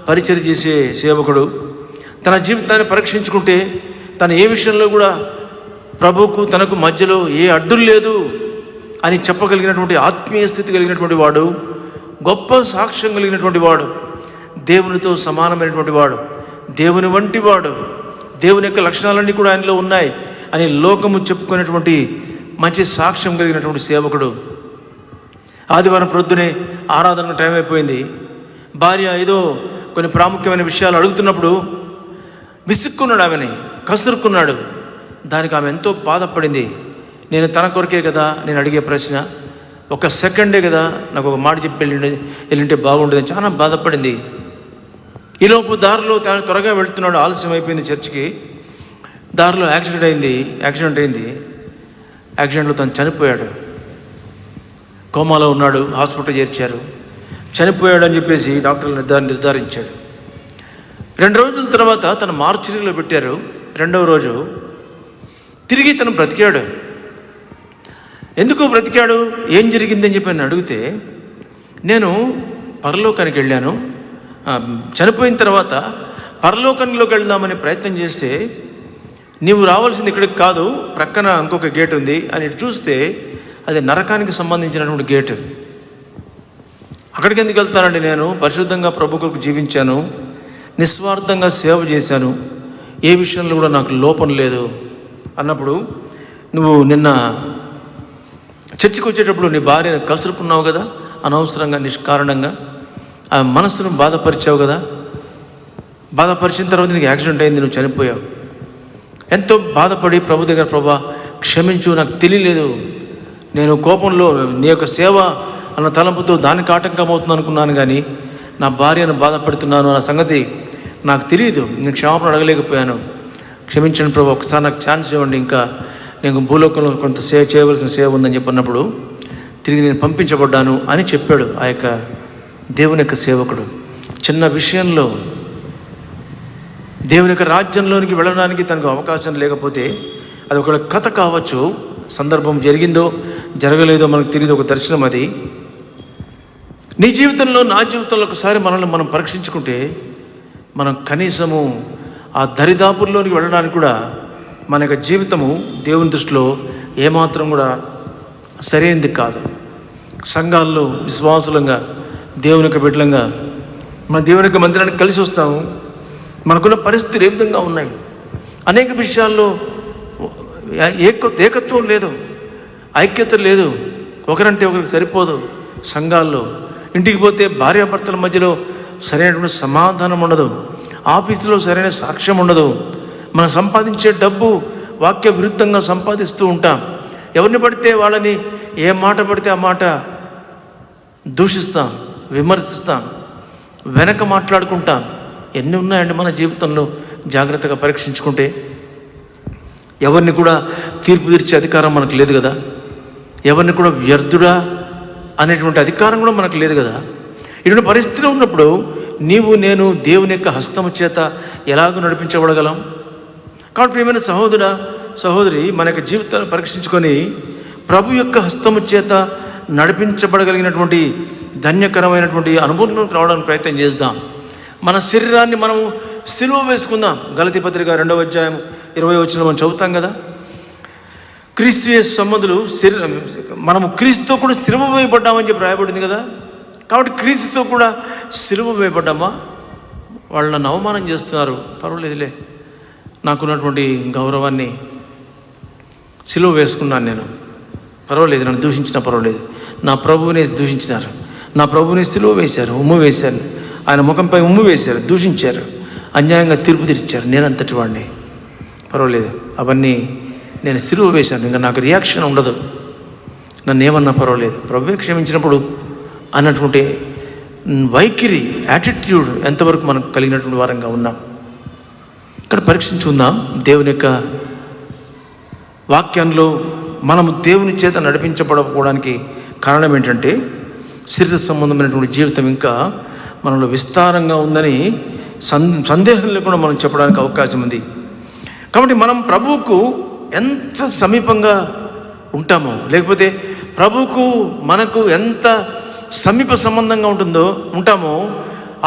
A: పరిచయం చేసే సేవకుడు తన జీవితాన్ని పరీక్షించుకుంటే తను ఏ విషయంలో కూడా ప్రభువుకు తనకు మధ్యలో ఏ అడ్డులు లేదు అని చెప్పగలిగినటువంటి ఆత్మీయ స్థితి కలిగినటువంటి వాడు, గొప్ప సాక్ష్యం కలిగినటువంటి వాడు, దేవునితో సమానమైనటువంటి వాడు, దేవుని వంటి వాడు, దేవుని యొక్క లక్షణాలన్నీ కూడా ఆయనలో ఉన్నాయి అని లోకము చెప్పుకునేటువంటి మంచి సాక్ష్యం కలిగినటువంటి సేవకుడు. ఆదివారం ప్రొద్దునే ఆరాధన టైం అయిపోయింది. భార్య ఏదో కొన్ని ప్రాముఖ్యమైన విషయాలు అడుగుతున్నప్పుడు విసుక్కున్నాడు, ఆమెని కసురుకున్నాడు. దానికి ఆమె ఎంతో బాధపడింది. నేను తన కొరకే కదా నేను అడిగే ప్రశ్న, ఒక సెకండే కదా నాకు ఒక మాట చెప్పి వెళ్ళింటే బాగుండేది, చాలా బాధపడింది. ఈలోపు దారిలో త్వరగా వెళ్తున్నాడు, ఆలస్యం అయిపోయింది చర్చికి. దారిలో యాక్సిడెంట్ అయింది. యాక్సిడెంట్లో తను చనిపోయాడు. కోమాలో ఉన్నాడు, హాస్పిటల్ చేర్చారు. చనిపోయాడు అని చెప్పేసి డాక్టర్లు నిర్ధారించాడు. 2 రోజుల తర్వాత తను మార్చిరీలో పెట్టారు. 2వ రోజు తిరిగి తను బ్రతికాడు. ఎందుకు బ్రతికాడు, ఏం జరిగిందని చెప్పి నన్ను అడిగితే, నేను పరలోకానికి వెళ్ళాను, చనిపోయిన తర్వాత పరలోకంలోకి వెళ్దామని ప్రయత్నం చేస్తే నీవు రావాల్సింది ఇక్కడికి కాదు, ప్రక్కన ఇంకొక గేట్ ఉంది అని చూస్తే అది నరకానికి సంబంధించినటువంటి గేటు. అక్కడికి ఎందుకు వెళ్తానండి? నేను పరిశుద్ధంగా ప్రభు కొరకు జీవించాను, నిస్వార్థంగా సేవ చేశాను, ఏ విషయంలో కూడా నాకు లోపం లేదు అన్నప్పుడు, నువ్వు నిన్న చర్చికి వచ్చేటప్పుడు నీ భార్యను కసురుకున్నావు కదా, అనవసరంగా నిష్కారణంగా ఆ మనసును బాధపరిచావు కదా, బాధపరిచిన తర్వాత నీకు యాక్సిడెంట్ అయింది, నువ్వు చనిపోయావు. ఎంతో బాధపడి ప్రభు దగ్గర, ప్రభా క్షమించు, నాకు తెలియలేదు, నేను కోపంలో నీ యొక్క సేవ అన్న తలంపుతో దానికి ఆటంకం అవుతుంది అనుకున్నాను, కానీ నా భార్యను బాధపడుతున్నాను అన్న సంగతి నాకు తెలియదు. నేను క్షమాపణ అడగలేకపోయాను. క్షమించండి ప్రభు, ఒకసారి నాకు ఛాన్స్ ఇవ్వండి, ఇంకా నేను భూలోకంలో కొంత సేవ చేయవలసిన సేవ ఉందని చెప్పినప్పుడు తిరిగి నేను పంపించబడ్డాను అని చెప్పాడు ఆ యొక్క దేవుని యొక్క సేవకుడు. చిన్న విషయంలో దేవుని యొక్క రాజ్యంలోనికి వెళ్ళడానికి తనకు అవకాశం లేకపోతే అది ఒక కథ కావచ్చు, సందర్భం జరిగిందో జరగలేదో మనకు తెలియదు, ఒక దర్శనం అది. నీ జీవితంలో నా జీవితంలో ఒకసారి మనల్ని మనం పరీక్షించుకుంటే మనం కనీసము ఆ దరిదాపుల్లోనికి వెళ్ళడానికి కూడా మన యొక్క జీవితము దేవుని దృష్టిలో ఏమాత్రం కూడా సరైనది కాదు. సంఘాల్లో విశ్వాసులంగా దేవుని యొక్క బిడ్డలంగా మన దేవుని యొక్క మందిరానికి కలిసి వస్తాము. మనకున్న పరిస్థితులు ఏ విధంగా ఉన్నాయి, అనేక విషయాల్లో ఏకత్వం లేదు, ఐక్యత లేదు, ఒకరంటే ఒకరికి సరిపోదు. సంఘాల్లో ఇంటికి పోతే భార్యాభర్తల మధ్యలో సరైనటువంటి సమాధానం ఉండదు, ఆఫీసులో సరైన సాక్ష్యం ఉండదు. మనం సంపాదించే డబ్బు వాక్య విరుద్ధంగా సంపాదిస్తూ ఉంటాం. ఎవరిని పడితే వాళ్ళని ఏ మాట పడితే ఆ మాట దూషిస్తాం, విమర్శిస్తాం, వెనక మాట్లాడుకుంటాం. ఎన్ని ఉన్నాయండి మన జీవితంలో జాగ్రత్తగా పరీక్షించుకుంటే. ఎవరిని కూడా తీర్పు తీర్చే అధికారం మనకు లేదు కదా, ఎవరిని కూడా వ్యర్థుడా అనేటువంటి అధికారం కూడా మనకు లేదు కదా. ఇటువంటి పరిస్థితిలో ఉన్నప్పుడు నీవు నేను దేవుని యొక్క హస్తము చేత ఎలాగో నడిపించబడగలం? కాబట్టి ప్రియమైన సహోదరా సహోదరి, మన యొక్క జీవితాన్ని పరీక్షించుకొని ప్రభు యొక్క హస్తము చేత నడిపించబడగలిగినటువంటి ధన్యకరమైనటువంటి అనుభవంలోకి రావడానికి ప్రయత్నం చేద్దాం. మన శరీరాన్ని మనము సిలువ వేసుకుందాం. గలతీ పత్రిక 2వ అధ్యాయం 20వ వచనం మనం చదువుతాం కదా, క్రీస్తు యేసు సంబంధులు మనము క్రీస్తుతో కూడా సిలువ వేయబడ్డామని చెప్పి రాయబడింది కదా. కాబట్టి క్రీస్తుతో కూడా సిలువ వేయబడ్డామా? వాళ్ళు నన్ను అవమానం చేస్తున్నారు, పర్వాలేదులే, నాకున్నటువంటి గౌరవాన్ని సిలువ వేసుకున్నాను నేను, పర్వాలేదు, నన్ను దూషించినా పర్వాలేదు. నా ప్రభువుని దూషించినారు, నా ప్రభువుని సిలువ వేశారు, ఉమ్ము వేశారు, ఆయన ముఖంపై ఉమ్ము వేశారు, దూషించారు, అన్యాయంగా తీర్పు తీర్చారు, నేనంతటి వాడిని, పర్వాలేదు, అవన్నీ నేను సిలువ వేశాను, ఇంకా నాకు రియాక్షన్ ఉండదు, నన్ను ఏమన్నా పర్వాలేదు, ప్రభువే క్షమించినప్పుడు అన్నటువంటి వైఖరి, యాటిట్యూడ్ ఎంతవరకు మనకు కలిగినటువంటి వారంగా ఉన్నాం. ఇక్కడ పరీక్షించుకుందాం. దేవుని యొక్క వాక్యంలో మనము దేవుని చేత నడిపించబడకపోవడానికి కారణం ఏంటంటే శరీర సంబంధమైనటువంటి జీవితం ఇంకా మనలో విస్తారంగా ఉందని సందేహం లేకుండా మనం చెప్పడానికి అవకాశం ఉంది. కాబట్టి మనం ప్రభువుకు ఎంత సమీపంగా ఉంటామో, లేకపోతే ప్రభువుకు మనకు ఎంత సమీప సంబంధంగా ఉంటామో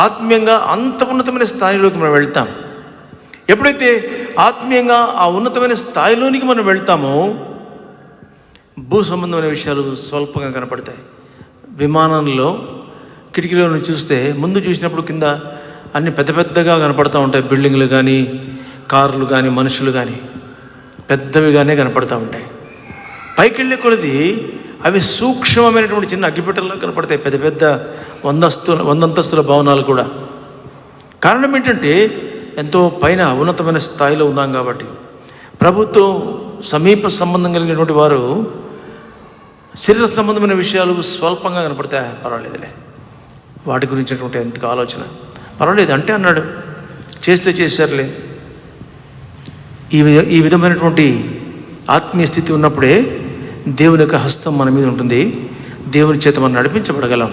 A: ఆత్మీయంగా అంత ఉన్నతమైన స్థాయిలోకి మనం వెళ్తాం. ఎప్పుడైతే ఆత్మీయంగా ఆ ఉన్నతమైన స్థాయిలోనికి మనం వెళ్తామో భూ సంబంధమైన విషయాలు స్వల్పంగా కనపడతాయి. విమానంలో కిటికీలో చూస్తే ముందు చూసినప్పుడు కింద అన్ని పెద్ద పెద్దగా కనపడుతూ ఉంటాయి. బిల్డింగ్లు కానీ, కార్లు కానీ, మనుషులు కానీ పెద్దవిగానే కనపడుతూ ఉంటాయి. పైకి వెళ్ళే కొలది అవి సూక్ష్మమైనటువంటి చిన్న అగ్గిపెట్టెల్లో కనపడతాయి, పెద్ద పెద్ద 100 అంతస్తుల భవనాలు కూడా. కారణం ఏంటంటే ఎంతో పైన ఉన్నతమైన స్థాయిలో ఉన్నాం కాబట్టి. ప్రభుతో సమీప సంబంధం కలిగినటువంటి వారు శరీర సంబంధమైన విషయాలు స్వల్పంగా కనపడతాయి, పర్వాలేదులే, వాటి గురించినటువంటి ఎంత ఆలోచన పర్వాలేదు అంటే అన్నాడు, చేస్తే చేశారులే. ఈ విధమైనటువంటి ఆత్మీయ స్థితి ఉన్నప్పుడే దేవుని యొక్క హస్తం మన మీద ఉంటుంది, దేవుని చేత మనం నడిపించబడగలం,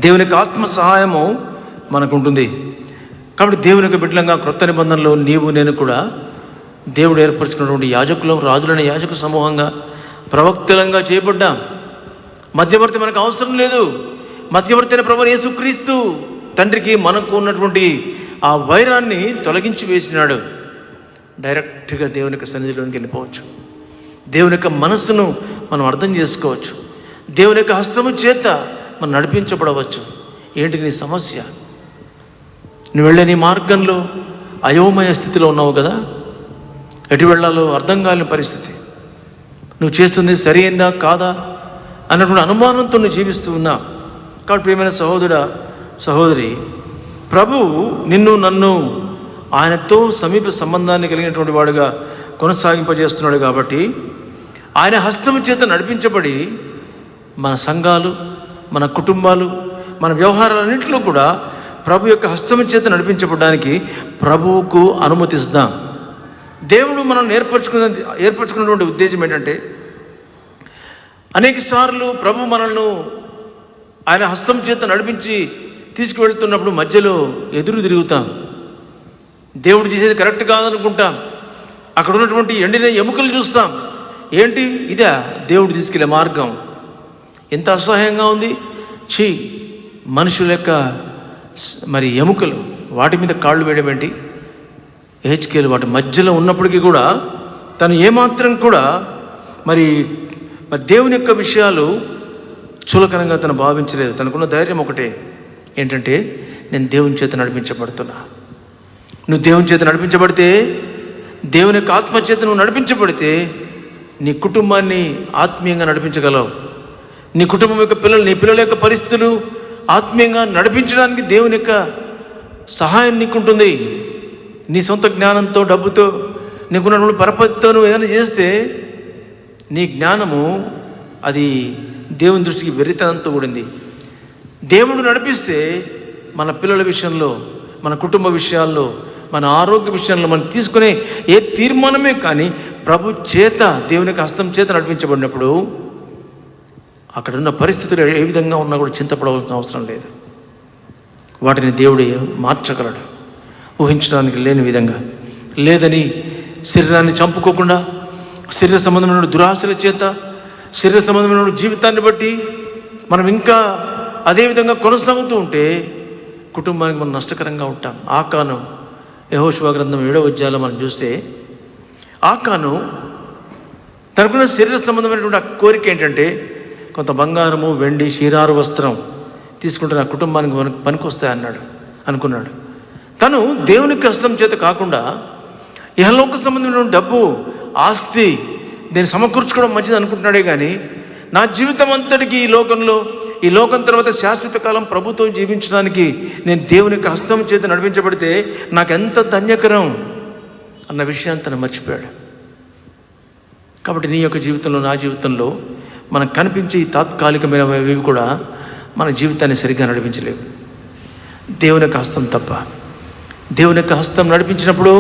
A: దేవుని యొక్క ఆత్మ సహాయము మనకు ఉంటుంది. కాబట్టి దేవుని యొక్క బిడ్డలంగా క్రొత్త నిబంధనలో నీవు నేను కూడా దేవుడు ఏర్పరచుకున్నటువంటి యాజకులం, రాజులైన యాజక సమూహంగా, ప్రవక్తలంగా చేయబడ్డాం. మధ్యవర్తి మనకు అవసరం లేదు. మధ్యవర్తి అయిన ప్రభువు యేసుక్రీస్తు తండ్రికి మనకు ఉన్నటువంటి ఆ వైరాన్ని తొలగించి వేసినాడు. డైరెక్ట్గా దేవుని యొక్క సన్నిధిలోకి వెళ్ళిపోవచ్చు. దేవుని యొక్క మనస్సును మనం అర్థం చేసుకోవచ్చు. దేవుని యొక్క హస్తము చేత మనం నడిపించబడవచ్చు. ఏంటి నీ సమస్య? నువ్వు వెళ్ళే నీ మార్గంలో అయోమయ స్థితిలో ఉన్నావు కదా, ఎటు వెళ్ళాలో అర్థం కాని పరిస్థితి, నువ్వు చేస్తుంది సరి అయిందా కాదా అన్నటువంటి అనుమానంతో నువ్వు జీవిస్తూ ఉన్నావు. కాబట్టి ప్రియమైన సహోదరుడా సహోదరి, ప్రభువు నిన్ను నన్ను ఆయనతో సమీప సంబంధాన్ని కలిగినటువంటి వాడుగా కొనసాగింపజేస్తున్నాడు. కాబట్టి ఆయన హస్తము చేత నడిపించబడి మన సంఘాలు, మన కుటుంబాలు, మన వ్యవహారాలన్నింటిలో కూడా ప్రభు యొక్క హస్తం చేత నడిపించబడడానికి ప్రభువుకు అనుమతిస్తాం. దేవుడు మనం ఏర్పరచుకున్నటువంటి ఉద్దేశం ఏంటంటే, అనేక సార్లు ప్రభు మనల్ని ఆయన హస్తం చేత నడిపించి తీసుకువెళ్తున్నప్పుడు మధ్యలో ఎదురు తిరుగుతాం. దేవుడు చేసేది కరెక్ట్ కాదనుకుంటాం. అక్కడ ఉన్నటువంటి ఎండిన ఎముకలు చూస్తాం. ఏంటి ఇదా దేవుడు తీసుకెళ్లే మార్గం? ఎంత అసహ్యంగా ఉంది! మనుషుల యొక్క మరి ఎముకలు, వాటి మీద కాళ్ళు వేయడం ఏంటి? హెచ్కేలు వాటి మధ్యలో ఉన్నప్పటికీ కూడా తను ఏమాత్రం కూడా మరి దేవుని యొక్క విషయాలు చులకనంగా తను భావించలేదు. తనకున్న ధైర్యం ఒకటే, ఏంటంటే నేను దేవుని చేత నడిపించబడుతున్నా. నువ్వు దేవుని చేత నడిపించబడితే, దేవుని యొక్క ఆత్మ చేత నువ్వు నడిపించబడితే నీ కుటుంబాన్ని ఆత్మీయంగా నడిపించగలవు. నీ కుటుంబం యొక్క నీ పిల్లల యొక్క పరిస్థితులు ఆత్మీయంగా నడిపించడానికి దేవుని యొక్క సహాయం నీకుంటుంది. నీ సొంత జ్ఞానంతో, డబ్బుతో, నీకున్నటువంటి పరపతితో నువ్వు ఏదైనా చేస్తే నీ జ్ఞానము అది దేవుని దృష్టికి వెర్రితనంతో కూడింది. దేవుడు నడిపిస్తే మన పిల్లల విషయంలో, మన కుటుంబ విషయాల్లో, మన ఆరోగ్య విషయంలో మనం తీసుకునే ఏ తీర్మానమే కానీ ప్రభు చేత, దేవుని యొక్క హస్తం చేత నడిపించబడినప్పుడు అక్కడున్న పరిస్థితులు ఏ విధంగా ఉన్నా కూడా చింతపడవలసిన అవసరం లేదు. వాటిని దేవుడు మార్చగలడు. ఊహించడానికి లేని విధంగా లేదని శరీరాన్ని చంపుకోకుండా, శరీర సంబంధమైన దురాశల చేత, శరీర సంబంధమైన జీవితాన్ని బట్టి మనం ఇంకా అదేవిధంగా కొనసాగుతూ ఉంటే కుటుంబానికి మనం నష్టకరంగా ఉంటాం. ఆకాను, యెహోషువ గ్రంథం 7వ అధ్యాయంలో మనం చూస్తే, ఆకాను తనకున్న శరీర సంబంధమైనటువంటి ఆ కోరిక ఏంటంటే, కొంత బంగారము, వెండి, షీరారు వస్త్రం తీసుకుంటే నా కుటుంబానికి పనికొస్తాయన్నాడు అనుకున్నాడు. తను దేవునికి హస్తం చేత కాకుండా ఇహలోక సంబంధమైన డబ్బు, ఆస్తి నేను సమకూర్చుకోవడం మంచిది అనుకుంటున్నాడే కానీ నా జీవితం అంతటికి ఈ లోకం తర్వాత శాశ్వత కాలం ప్రభుత్వం జీవించడానికి నేను దేవుని యొక్క హస్తం చేత నడిపించబడితే నాకెంత ధన్యకరం అన్న విషయాన్ని తను మర్చిపోయాడు. కాబట్టి నీ యొక్క జీవితంలో, నా జీవితంలో మనకు కనిపించే ఈ తాత్కాలికమైనవి కూడా మన జీవితాన్ని సరిగ్గా నడిపించలేవు. దేవుని యొక్క హస్తం తప్ప. దేవుని యొక్క హస్తం నడిపించినప్పుడు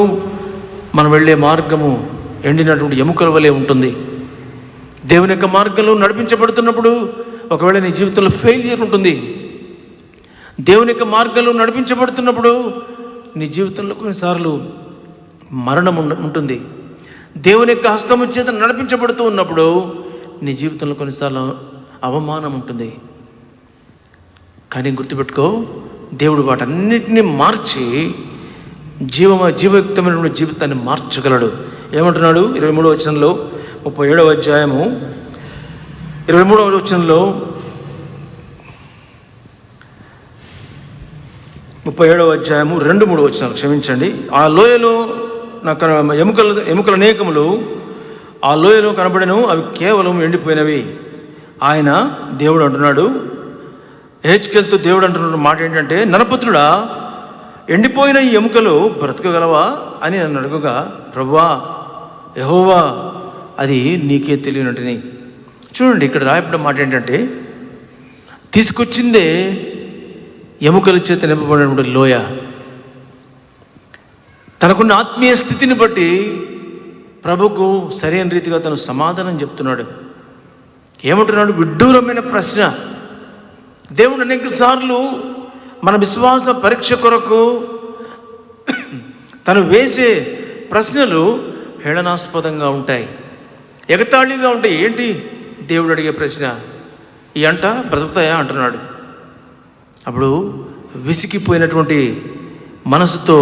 A: మనం వెళ్ళే మార్గము ఎండినటువంటి ఎముకల వలె ఉంటుంది. దేవుని యొక్క మార్గంలో నడిపించబడుతున్నప్పుడు ఒకవేళ నీ జీవితంలో ఫెయిల్యూర్ ఉంటుంది. దేవుని యొక్క మార్గంలో నడిపించబడుతున్నప్పుడు నీ జీవితంలో కొన్నిసార్లు మరణం ఉంటుంది. దేవుని యొక్క హస్తము చేత నడిపించబడుతూ ఉన్నప్పుడు నీ జీవితంలో కొన్నిసార్లు అవమానం ఉంటుంది. కానీ గుర్తుపెట్టుకో, దేవుడు వాటన్నిటినీ మార్చి జీవయుక్తమైనటువంటి జీవితాన్ని మార్చగలడు. ఏమంటున్నాడు 23వ వచనంలో, 37వ అధ్యాయము 23వ వచనంలో, 37వ అధ్యాయము 2-3 వచనాలు, క్షమించండి. ఆ లోయలో నాకు ఎముకల అనేకములు ఆ లోయలో కనబడను, అవి కేవలం ఎండిపోయినవి. ఆయన దేవుడు అంటున్నాడు, హెచ్కేలుతో దేవుడు అంటున్న మాట ఏంటంటే, నరపుత్రుడా, ఎండిపోయిన ఈ ఎముకలు బ్రతకగలవా అని నన్ను అడుగుగా, ప్రభువా, యెహోవా, అది నీకే తెలియనట్టుని. చూడండి, ఇక్కడ రాయబడిన మాట ఏంటంటే, తీసుకొచ్చిందే ఎముకల చేత నింపబడినటువంటి లోయ. తనకున్న ఆత్మీయ స్థితిని బట్టి ప్రభుకు సరైన రీతిగా తను సమాధానం చెప్తున్నాడు. ఏమంటున్నాడు? విడ్డూరమైన ప్రశ్న. దేవుడు అనేక సార్లు మన విశ్వాస పరీక్ష కొరకు తను వేసే ప్రశ్నలు హేళనాస్పదంగా ఉంటాయి, ఎగతాళిగా ఉంటాయి. ఏంటి దేవుడు అడిగే ప్రశ్న? ఈ అంట బ్రతుకుతాయా అంటున్నాడు. అప్పుడు విసిగిపోయినటువంటి మనసుతో,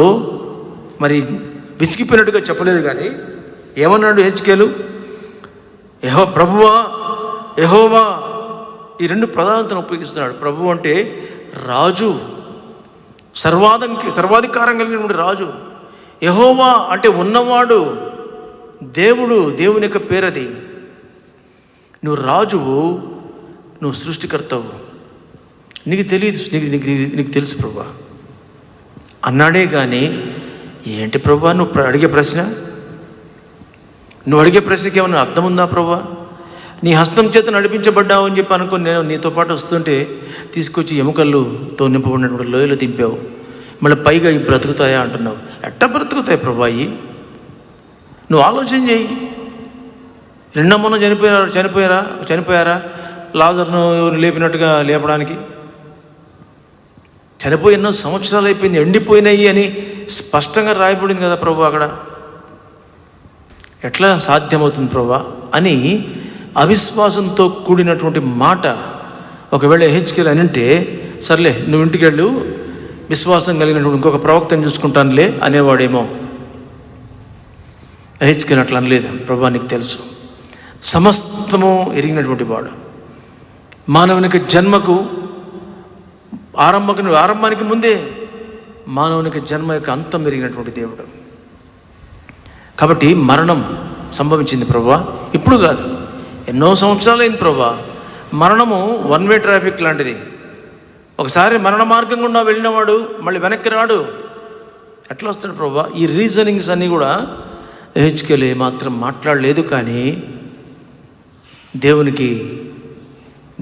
A: మరి విసిగిపోయినట్టుగా చెప్పలేదు కానీ ఏమన్నాడు హెచ్కేలు? ప్రభువా, యెహోవా, ఈ 2 పదాలను ఉపయోగిస్తున్నాడు. ప్రభు అంటే రాజు, సర్వాధికారం కలిగినటువంటి రాజు. యెహోవా అంటే ఉన్నవాడు, దేవుడు, దేవుని యొక్క పేరది. నువ్వు రాజువు, నువ్వు సృష్టికర్తవు, నీకు తెలియదు, నీకు తెలుసు ప్రభువా అన్నాడే కానీ, ఏంటి ప్రభువా నువ్వు అడిగే ప్రశ్న? నువ్వు అడిగే ప్రశ్నకి ఏమన్నా అర్థం ఉందా ప్రభువా? నీ హస్తం చేత నడిపించబడ్డావు అని చెప్పి అనుకుని నేను నీతో పాటు వస్తుంటే తీసుకొచ్చి ఎముకలతో నింపబడినటువంటి లోయలో దింపావు. మళ్ళీ పైగా ఇవి బ్రతుకుతాయా అంటున్నావు. ఎట్ట బ్రతుకుతాయి ప్రభా? నువ్వు ఆలోచన చేయి. నిన్న మొన్న చనిపోయారా లాజరును లేపినట్టుగా లేపడానికి? చనిపోయి ఎన్నో సంవత్సరాలు అయిపోయింది, ఎండిపోయినాయి అని స్పష్టంగా రాయబడింది కదా ప్రభు అక్కడ. ఎట్లా సాధ్యమవుతుంది ప్రభా అని అవిశ్వాసంతో కూడినటువంటి మాట ఒకవేళ హెచ్కేల్ అని అంటే, సర్లే నువ్వు ఇంటికి వెళ్ళు, విశ్వాసం కలిగినటువంటి ఇంకొక ప్రవక్తని చూసుకుంటానులే అనేవాడేమో. హెచ్కేల్ అట్లా అనలేదు. ప్రభా నీకు తెలుసు, సమస్తము ఎరిగినటువంటి వాడు, మానవునికి జన్మకు ఆరంభానికి ముందే మానవునికి జన్మ యొక్క అంతం ఎరిగినటువంటి దేవుడు. కాబట్టి మరణం సంభవించింది ప్రభా, ఇప్పుడు కాదు, ఎన్నో సంవత్సరాలైంది ప్రభా. మరణము వన్ వే ట్రాఫిక్ లాంటిది. ఒకసారి మరణ మార్గం గుండా వెళ్ళినవాడు మళ్ళీ వెనక్కి రాడు. ఎట్లా వస్తాడు ప్రభా? ఈ రీజనింగ్స్ అన్నీ కూడా హెచ్కేల్ మాత్రం మాట్లాడలేదు. కానీ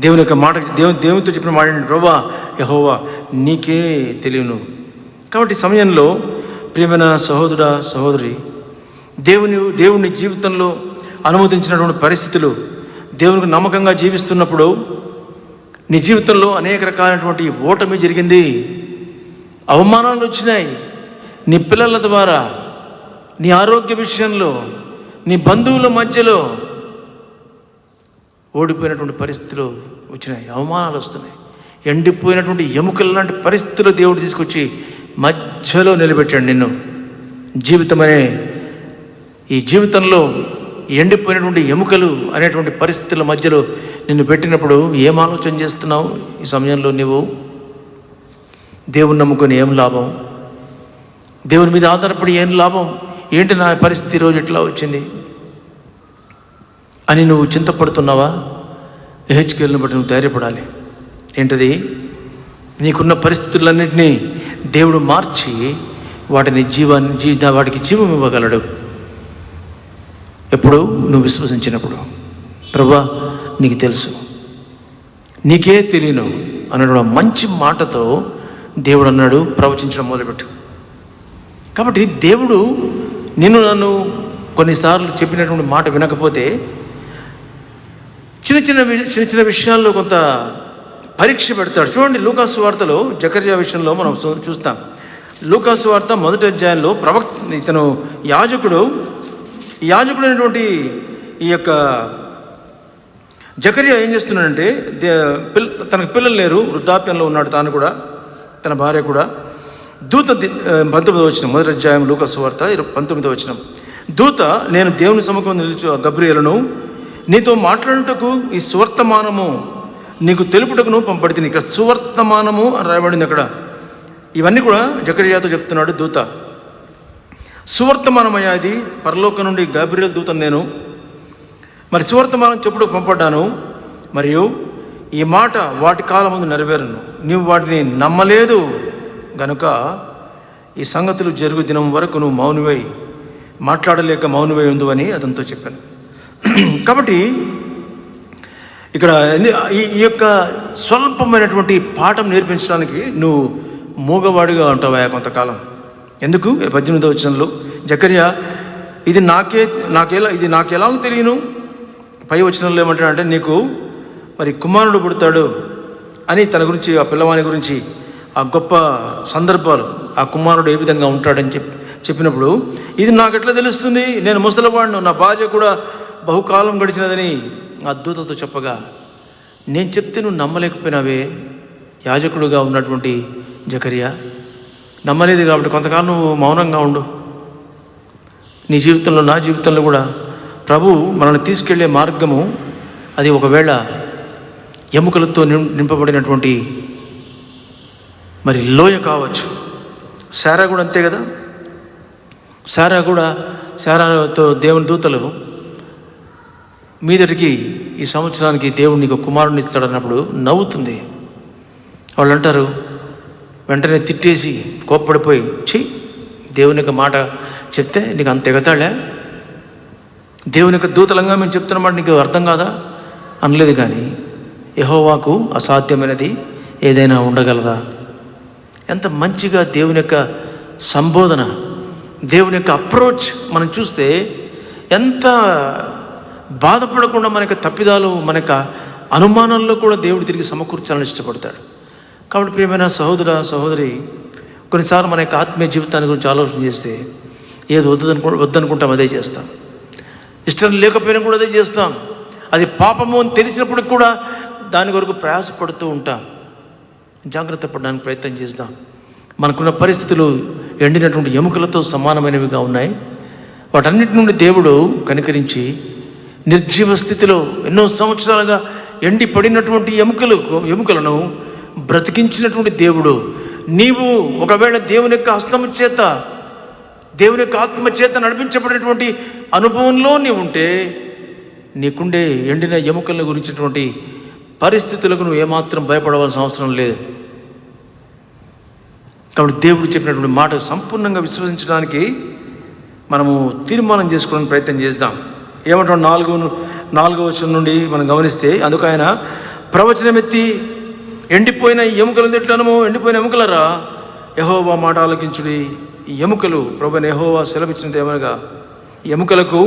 A: దేవుని యొక్క మాట, దేవునితో చెప్పిన మాట ప్రభా యెహోవా నీకే తెలియను. కాబట్టి సమయంలో ప్రియమైన సహోదరుడా సహోదరి, దేవుని జీవితంలో అనుమతించినటువంటి పరిస్థితులు, దేవునికి నమ్మకంగా జీవిస్తున్నప్పుడు నీ జీవితంలో అనేక రకాలైనటువంటి ఓటమి జరిగింది, అవమానాలు వచ్చినాయి. నీ పిల్లల ద్వారా, నీ ఆరోగ్య విషయంలో, నీ బంధువుల మధ్యలో ఓడిపోయినటువంటి పరిస్థితులు వచ్చినాయి, అవమానాలు వస్తున్నాయి. ఎండిపోయినటువంటి ఎముకల లాంటి పరిస్థితులు దేవుడు తీసుకొచ్చి మధ్యలో నిలబెట్టాడు నిన్ను. ఈ జీవితంలో ఎండిపోయినటువంటి ఎముకలు అనేటువంటి పరిస్థితుల మధ్యలో నిన్ను పెట్టినప్పుడు ఏం ఆలోచన చేస్తున్నావు? ఈ సమయంలో నువ్వు దేవుని నమ్ముకొని ఏం లాభం? దేవుని మీద ఆధారపడి ఏం లాభం? ఏంటి నా పరిస్థితి రోజు ఇట్లా వచ్చింది అని నువ్వు చింతపడుతున్నావా? హెచ్కేల్ని బట్టి నువ్వు ధైర్యపడాలి. ఏంటది? నీకున్న పరిస్థితులన్నింటినీ దేవుడు మార్చి వాటికి జీవం ఇవ్వగలడు. ఎప్పుడు? నువ్వు విశ్వసించినప్పుడు. ప్రభువా నీకు తెలుసు, నీకే తెలియను అన్నాడు. మంచి మాటతో దేవుడు అన్నాడు, ప్రవచించడం మొదలుపెట్టు. కాబట్టి దేవుడు నన్ను కొన్నిసార్లు చెప్పినటువంటి మాట వినకపోతే చిన్న చిన్న విషయాల్లో కొంత పరీక్ష పెడతాడు. చూడండి, లూకాసు వార్తలో జకర్యా విషయంలో మనం చూస్తాం. లూకాసు వార్త 1వ అధ్యాయంలో ఇతను యాజకుడైనటువంటి ఈ యొక్క జకర్యా ఏం చేస్తున్నాడంటే, తనకు పిల్లలు లేరు, వృద్ధాప్యంలో ఉన్నాడు తాను కూడా, తన భార్య కూడా. దూత 19వ వచనం, 1వ అధ్యాయం లూకాసు వార్త 19వ వచనం. దూత, నేను దేవుని సముఖం నిలిచి గబ్రియేలును నీతో మాట్లాడుటకు ఈ సువర్తమానము నీకు తెలుపుటకును పంపడితిని. ఇక్కడ సువర్తమానము అని రాయబడింది అక్కడ. ఇవన్నీ కూడా జకర్యాతో చెప్తున్నాడు దూత. సువర్తమానమయ్యా, ఇది పరలోకం నుండి గబ్రియేలు దూతను నేను. మరి సువర్తమానం చెప్పుడు పంపడ్డాను, మరియు ఈ మాట వాటి కాలం ముందు నెరవేరును. నీవు వాటిని నమ్మలేదు గనుక ఈ సంగతులు జరుగు దినం వరకు నువ్వు మౌనమై మాట్లాడలేక మౌనమై ఉండు అని అతనితో చెప్పాను. కాబట్టి ఇక్కడ ఈ యొక్క స్వల్పమైనటువంటి పాఠం నేర్పించడానికి నువ్వు మూగవాడిగా ఉంటావా కొంతకాలం. ఎందుకు? 18వ వచనంలో జకర్యా, ఇది నాకెలాగో తెలియను. పై వచనంలో ఏమంటాడంటే, నీకు మరి కుమారుడు పుడతాడు అని తన గురించి, ఆ పిల్లవాని గురించి, ఆ గొప్ప సందర్భాలు, ఆ కుమారుడు ఏ విధంగా ఉంటాడని చెప్పినప్పుడు, ఇది నాకు ఎట్లా తెలుస్తుంది? నేను ముసలివాడిను, నా భార్య కూడా బహుకాలం గడిచినదని ఆ దూతతో చెప్పగా, నేను చెప్తే నువ్వు నమ్మలేకపోయినావే యాజకుడుగా ఉన్నటువంటి జకర్యా. నమ్మలేదు కాబట్టి కొంతకాలం నువ్వు మౌనంగా ఉండు. నీ జీవితంలో, నా జీవితంలో కూడా ప్రభు మనల్ని తీసుకెళ్లే మార్గము అది ఒకవేళ ఎముకలతో నింపబడినటువంటి మరి లోయ కావచ్చు. శారా కూడా అంతే కదా. శారాతో దేవుని దూతలు మీదటికి ఈ సంవత్సరానికి దేవుడు నీకు కుమారుని ఇస్తాడన్నప్పుడు నవ్వుతుంది. వాళ్ళు అంటారు, వెంటనే తిట్టేసి కోప్పడిపోయి, దేవుని యొక్క మాట చెప్తే నీకు అంత ఎగతాళే? దేవుని యొక్క దూతలంగా మేము చెప్తున్నమాట నీకు అర్థం కాదా అనలేదు. కానీ యెహోవాకు అసాధ్యమైనది ఏదైనా ఉండగలదా? ఎంత మంచిగా దేవుని యొక్క సంబోధన, దేవుని యొక్క అప్రోచ్ మనం చూస్తే ఎంత బాధపడకుండా మన యొక్క తప్పిదాలు, మన యొక్క అనుమానాల్లో కూడా దేవుడు తిరిగి సమకూర్చాలని ఇష్టపడతాడు. కాబట్టి ప్రియమైన సహోదర సహోదరి, కొన్నిసార్లు మన యొక్క ఆత్మీయ జీవితాన్ని గురించి ఆలోచన చేస్తే ఏది వద్దనుకుంటాం అదే చేస్తాం, ఇష్టం లేకపోయినా కూడా అదే చేస్తాం. అది పాపము అని తెలిసినప్పుడు కూడా దాని కొరకు ప్రయాసపడుతూ ఉంటాం. జాగ్రత్త పడడానికి ప్రయత్నం చేద్దాం. మనకున్న పరిస్థితులు ఎండినటువంటి ఎముకలతో సమానమైనవిగా ఉన్నాయి. వాటన్నిటి నుండి దేవుడు కనికరించి నిర్జీవ స్థితిలో ఎన్నో సంవత్సరాలుగా ఎండి పడినటువంటి ఎముకలను బ్రతికించినటువంటి దేవుడు. నీవు ఒకవేళ దేవుని యొక్క హస్తము చేత, దేవుని యొక్క ఆత్మ చేత నడిపించబడినటువంటి అనుభవంలో నీవు ఉంటే నీకుండే ఎండిన ఎముకల గురించినటువంటి పరిస్థితులకు నువ్వు ఏమాత్రం భయపడవలసిన అవసరం లేదు. కాబట్టి దేవుడు చెప్పినటువంటి మాట సంపూర్ణంగా విశ్వసించడానికి మనము తీర్మానం చేసుకోవడానికి ప్రయత్నం చేద్దాం. ఏమంటాం? 4వ వచనం నుండి మనం గమనిస్తే, అందుకు ఆయన ప్రవచనం ఎత్తి, ఎండిపోయిన ఈ ఎముకలు ఎట్లనము, ఎండిపోయిన ఎముకలరా యెహోవా మాట ఆలకించుడి. ఈ ఎముకలు ప్రభువైన యెహోవా సెలవిచ్చినది ఏమనగా, ఎముకలకు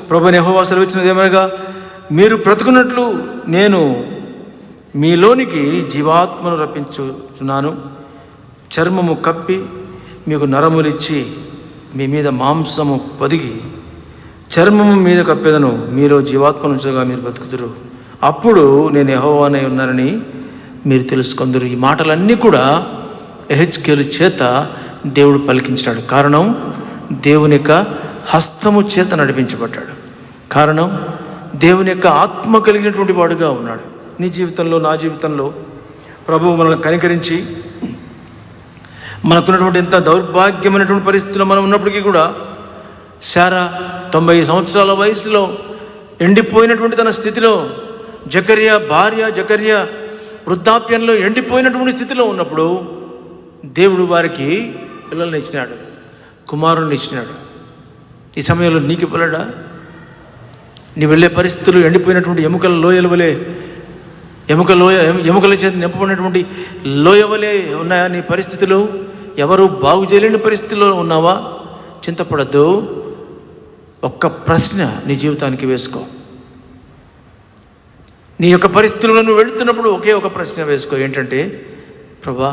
A: ప్రభువైన యెహోవా సెలవిచ్చినది ఏమనగా, మీరు బ్రతుకున్నట్లు నేను మీలోనికి జీవాత్మను రప్పించుచున్నాను. చర్మము కప్పి మీకు నరములిచ్చి మీ మీద మాంసము పొదిగి చర్మము మీద కప్పేదను, మీలో జీవాత్మనుంచగా మీరు బ్రతుకుదురు. అప్పుడు నేను యెహోవానై ఉన్నానని మీరు తెలుసుకుందరు. ఈ మాటలన్నీ కూడా యెహెజ్కేలు చేత దేవుడు పలికించాడు. కారణం, దేవుని యొక్క హస్తము చేత నడిపించబడ్డాడు. కారణం, దేవుని యొక్క ఆత్మ కలిగినటువంటి వాడుగా ఉన్నాడు. నీ జీవితంలో, నా జీవితంలో ప్రభువు మనల్ని కనికరించి మనకున్నటువంటి ఎంత దౌర్భాగ్యమైనటువంటి పరిస్థితుల్లో మనం ఉన్నప్పటికీ కూడా, శారా 90 సంవత్సరాల వయసులో ఎండిపోయినటువంటి తన స్థితిలో, జకర్యా వృద్ధాప్యంలో ఎండిపోయినటువంటి స్థితిలో ఉన్నప్పుడు దేవుడు వారికి పిల్లల్ని ఇచ్చినాడు, కుమారుని ఇచ్చినాడు. ఈ సమయంలో నీకు పిల్లడా? నీ వెళ్ళే పరిస్థితులు ఎండిపోయినటువంటి ఎముకల లోయల వలె, ఎముకల చేత నింపబడినటువంటి లోయ వలె ఉన్నాయా నీ పరిస్థితులు? ఎవరు బాగు చేయలేని పరిస్థితుల్లో ఉన్నావా? చింతపడద్దు. ఒక్క ప్రశ్న నీ జీవితానికి వేసుకో. నీ యొక్క పరిస్థితుల్లో నువ్వు వెళుతున్నప్పుడు ఒకే ఒక ప్రశ్న వేసుకో. ఏంటంటే, ప్రభా,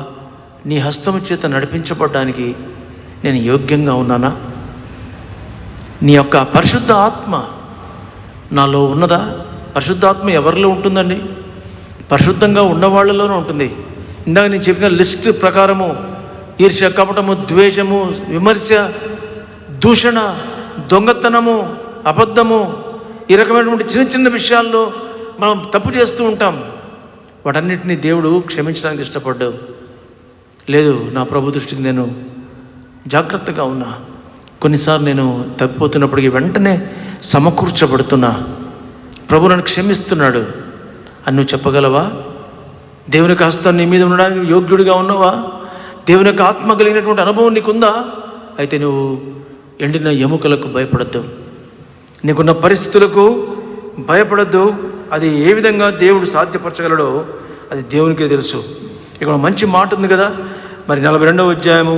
A: నీ హస్తము చేత నడిపించబడ్డానికి నేను యోగ్యంగా ఉన్నానా? నీ యొక్క పరిశుద్ధ ఆత్మ నాలో ఉన్నదా? పరిశుద్ధాత్మ ఎవరిలో ఉంటుందండి? పరిశుద్ధంగా ఉన్నవాళ్ళలోనే ఉంటుంది. ఇందాక నేను చెప్పిన లిస్ట్ ప్రకారము ఈర్ష్య, కపటము, ద్వేషము, విమర్శ, దూషణ, దొంగతనము, అబద్ధము, ఈ రకమైనటువంటి చిన్న చిన్న విషయాల్లో మనం తప్పు చేస్తూ ఉంటాం. వాటన్నిటినీ దేవుడు క్షమించడానికి ఇష్టపడ్డావు. లేదు, నా ప్రభు దృష్టికి నేను జాగ్రత్తగా ఉన్నా. కొన్నిసార్లు నేను తప్పిపోతున్నప్పటికీ వెంటనే సమకూర్చబడుతున్నా. ప్రభు నన్ను క్షమిస్తున్నాడు అని నువ్వు చెప్పగలవా? దేవుని యొక్క హస్తం నీ మీద ఉండడానికి యోగ్యుడిగా ఉన్నావా? దేవుని యొక్క ఆత్మ కలిగినటువంటి అనుభవం నీకుందా? అయితే నువ్వు ఎండిన ఎముకలకు భయపడద్దు, నీకున్న పరిస్థితులకు భయపడద్దు. అది ఏ విధంగా దేవుడు సాధ్యపరచగలడో అది దేవునికే తెలుసు. ఇక్కడ మంచి మాట ఉంది కదా, మరి 42వ అధ్యాయము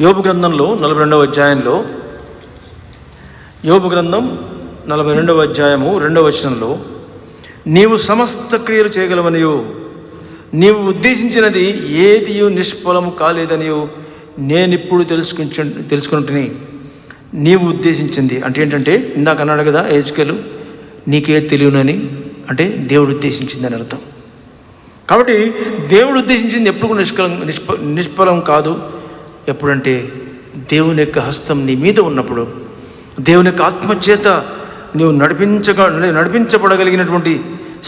A: యోబు గ్రంథంలో 42వ అధ్యాయంలో, యోబు గ్రంథం 42వ అధ్యాయము 2వ వచనంలో, నీవు సమస్త క్రియలు చేయగలవనియు, నీవు ఉద్దేశించినది ఏదియు నిష్ఫలము కాలేదనియు నేనిప్పుడు తెలుసుకుంటుని. నీవు ఉద్దేశించింది అంటే ఏంటంటే, ఇందాక అన్నాడు కదా యెహెజ్కేలు, నీకే తెలియనని, అంటే దేవుడు ఉద్దేశించిందని అర్థం. కాబట్టి దేవుడు ఉద్దేశించింది ఎప్పుడు నిష్ఫలం కాదు. ఎప్పుడంటే దేవుని యొక్క హస్తం నీ మీద ఉన్నప్పుడు, దేవుని యొక్క ఆత్మచేత నీవు నడిపించబడగలిగినటువంటి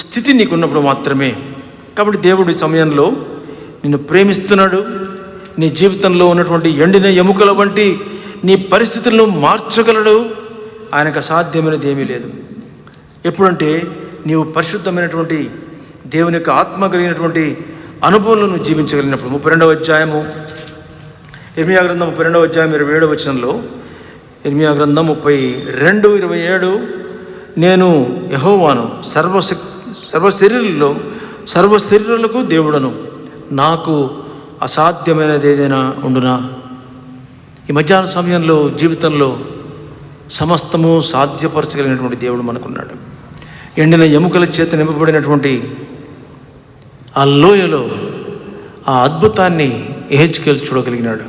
A: స్థితి నీకున్నప్పుడు మాత్రమే. కాబట్టి దేవుడి సమయంలో నిన్ను ప్రేమిస్తున్నాడు. నీ జీవితంలో ఉన్నటువంటి ఎండిన ఎముకల వంటి నీ పరిస్థితులను మార్చగలడు. ఆయనకు అసాధ్యమైనది ఏమీ లేదు. ఎప్పుడంటే నీవు పరిశుద్ధమైనటువంటి దేవుని యొక్క ఆత్మ కలిగినటువంటి అనుభవంలో నువ్వు జీవించగలిగినప్పుడు. 32వ అధ్యాయము ఇర్మియా గ్రంథం 32వ అధ్యాయం 27వ వచనంలో, ఇర్మియా గ్రంథం 32:27, నేను యెహోవాను, సర్వ శరీరులకు దేవుడను, నాకు అసాధ్యమైనది ఏదైనా ఉండునా? ఈ మధ్యాహ్న సమయంలో జీవితంలో సమస్తము సాధ్యపరచగలిగినటువంటి దేవుడు మనకున్నాడు. ఎండిన ఎముకల చేత నింపబడినటువంటి ఆ లోయలో ఆ అద్భుతాన్ని యెహెజ్కేలు చూడగలిగినాడు.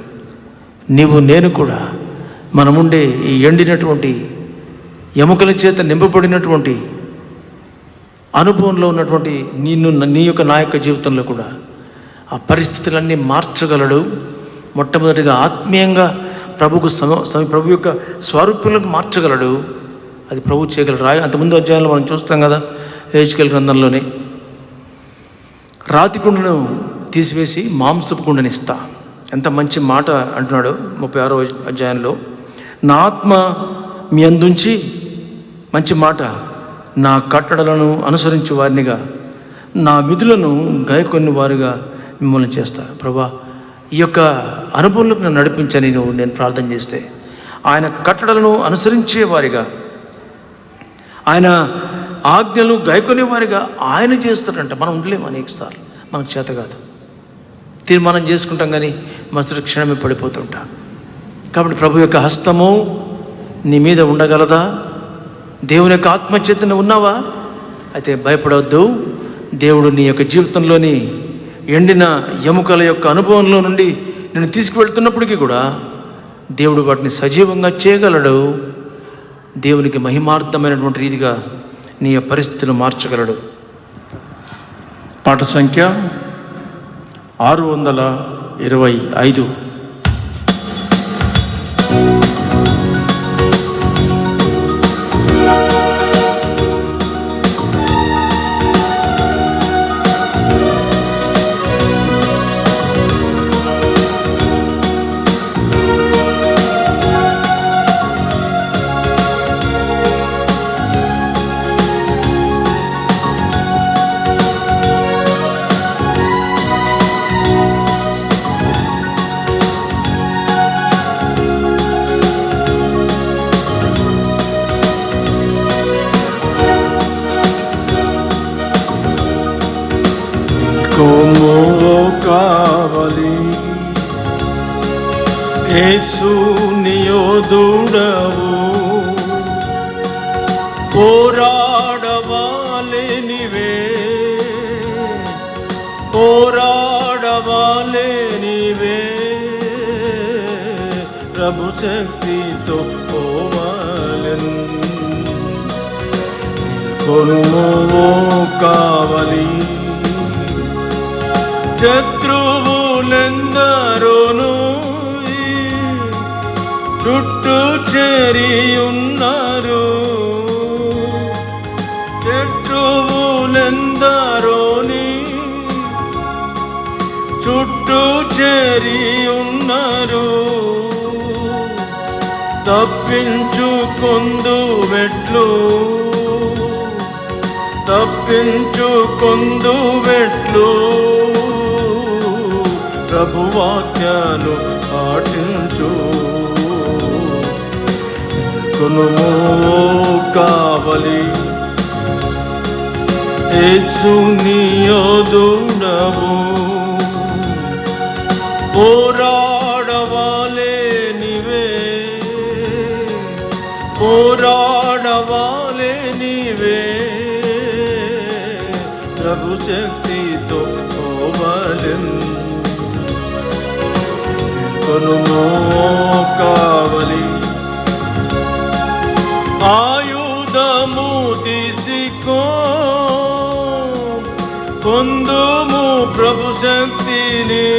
A: నీవు నేను కూడా మనముండే ఈ ఎండినటువంటి ఎముకల చేత నింపబడినటువంటి అనుభవంలో ఉన్నటువంటి నీ యొక్క నా యొక్క జీవితంలో కూడా ఆ పరిస్థితులన్నీ మార్చగలడు. మొట్టమొదటిగా ఆత్మీయంగా ప్రభు యొక్క స్వరూపంలోకి మార్చగలడు. అది ప్రభు చేయగలడు. అంతకుముందు అధ్యాయంలో మనం చూస్తాం కదా, యెహెజ్కేలు గ్రంథంలోనే రాతి కుండను తీసివేసి మాంసపు కుండనిస్తా. ఎంత మంచి మాట అంటున్నాడు 36వ అధ్యాయంలో. నా ఆత్మ మీ అందుంచి, మంచి మాట, నా కట్టడలను అనుసరించు వారినిగా, నా విధులను గైకొని వారిగా మిమ్మల్ని చేస్తా. ప్రభా, ఈ యొక్క అనుభవంలోకి నన్ను నడిపించని నేను ప్రార్థన చేస్తే, ఆయన కట్టడలను అనుసరించే వారిగా, ఆయన ఆజ్ఞలు గైకొనే వారిగా ఆయన చేస్తాడంట. మనం ఉండలేము. అనేకసార్లు మనకు చేత కాదు, తీర్మానం చేసుకుంటాం కానీ మరుసటి క్షణమే పడిపోతుంటాం. కాబట్టి ప్రభు యొక్క హస్తము నీ మీద ఉండగలదా? దేవుని యొక్క ఆత్మచేతన ఉన్నావా? అయితే భయపడవద్దు. దేవుడు నీ యొక్క జీవితంలోని ఎండిన ఎముకల యొక్క అనుభవంలో నుండి నేను తీసుకువెళ్తున్నప్పటికీ కూడా దేవుడు వాటిని సజీవంగా చేయగలడు. దేవునికి మహిమార్థమైనటువంటి రీతిగా నీ పరిస్థితిని మార్చగలడు. పాట సంఖ్య 625. como కావలి యేసు నియోదుడవు, పోరాడవాలే నీవే, పోరాడవాలే నీవే, ప్రభు శక్తితో పోవాలెన్ కొనుమో కావలి. శత్రువులెందరోను చుట్టూ చేరి ఉన్నారు, శత్రువులెందరోని చుట్టూ చేరి ఉన్నారు. తప్పించుకొందువెట్లు, తప్పించుకొందువెట్లు, ప్రభువాక్యాలు పాటించు. కొనుమో కావలి యేసు నియోదుడవు, పోరాడవాలే నీవే, పోరాడవాలే నీవే, ప్రభు శక్తితో పోవలెన్ కొనుమో కావలి. ఆయుధము తీసికో, పొందుము ప్రభు శక్తిని,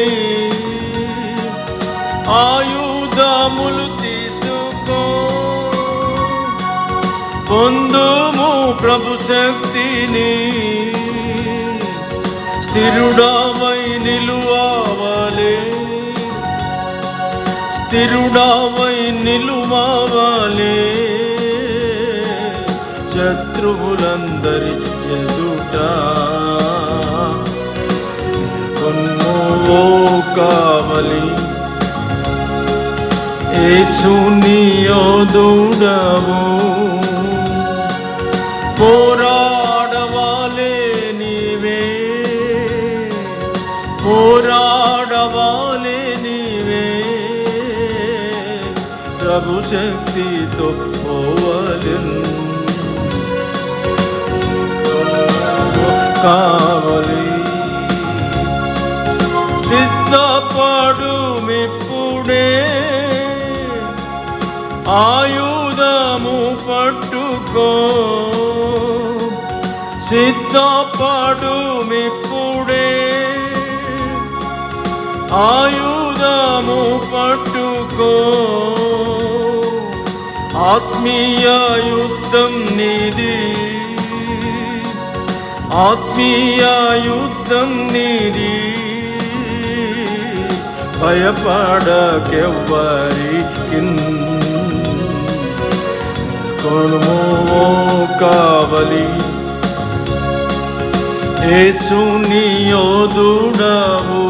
A: ఆయుధములు తీసుకో, పొందుము ప్రభు శక్తిని. స్థిరుడవై నిలువాలే, స్థిరుడవై నిలువాలే, శత్రువులందరి ఎదుట కొనుమో కావలి. యేసు నియోదుడవు, పోరాడవాలే నీవే, పోరాడవాలే నీవే, ప్రభు శక్తితో పోవలెను కావలి. సిద్ధపడుమిప్పుడే ఆయుధము పట్టుకో, సిద్ధపడుమిప్పుడే ఆయుధము పట్టుకో, ఆత్మీయ యుద్ధం నీది, ఆత్మీయ యుద్ధం నీది, భయపడకెవ్వరికి కొనుమో కావలి. యేసు నీ యోధుడవు,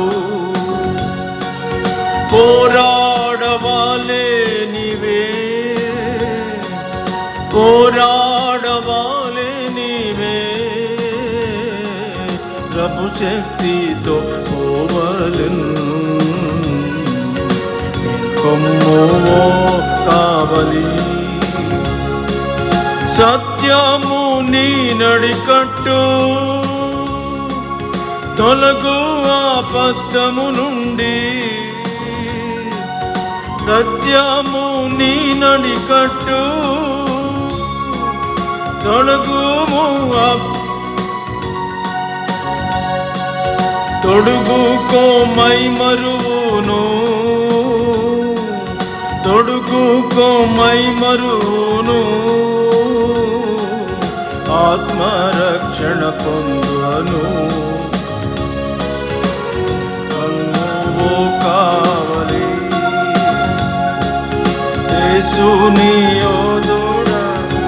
A: పోరాడవాలే నీవే, పోరాడవాలే నీవే, ప్రభు శక్తితో పోవలెను కొమ్మో కావలి. సత్యము నీ నడికట్టు, తొలగు ఆపత్తము నుండి, సత్యము నీ నడికట్టు, తొలగుము తొడుగుకో మైమరువును, తొడుగుకో మైమరువును, ఆత్మరక్షణ పొందును కావలి. యేసు నీ యోధుడవు,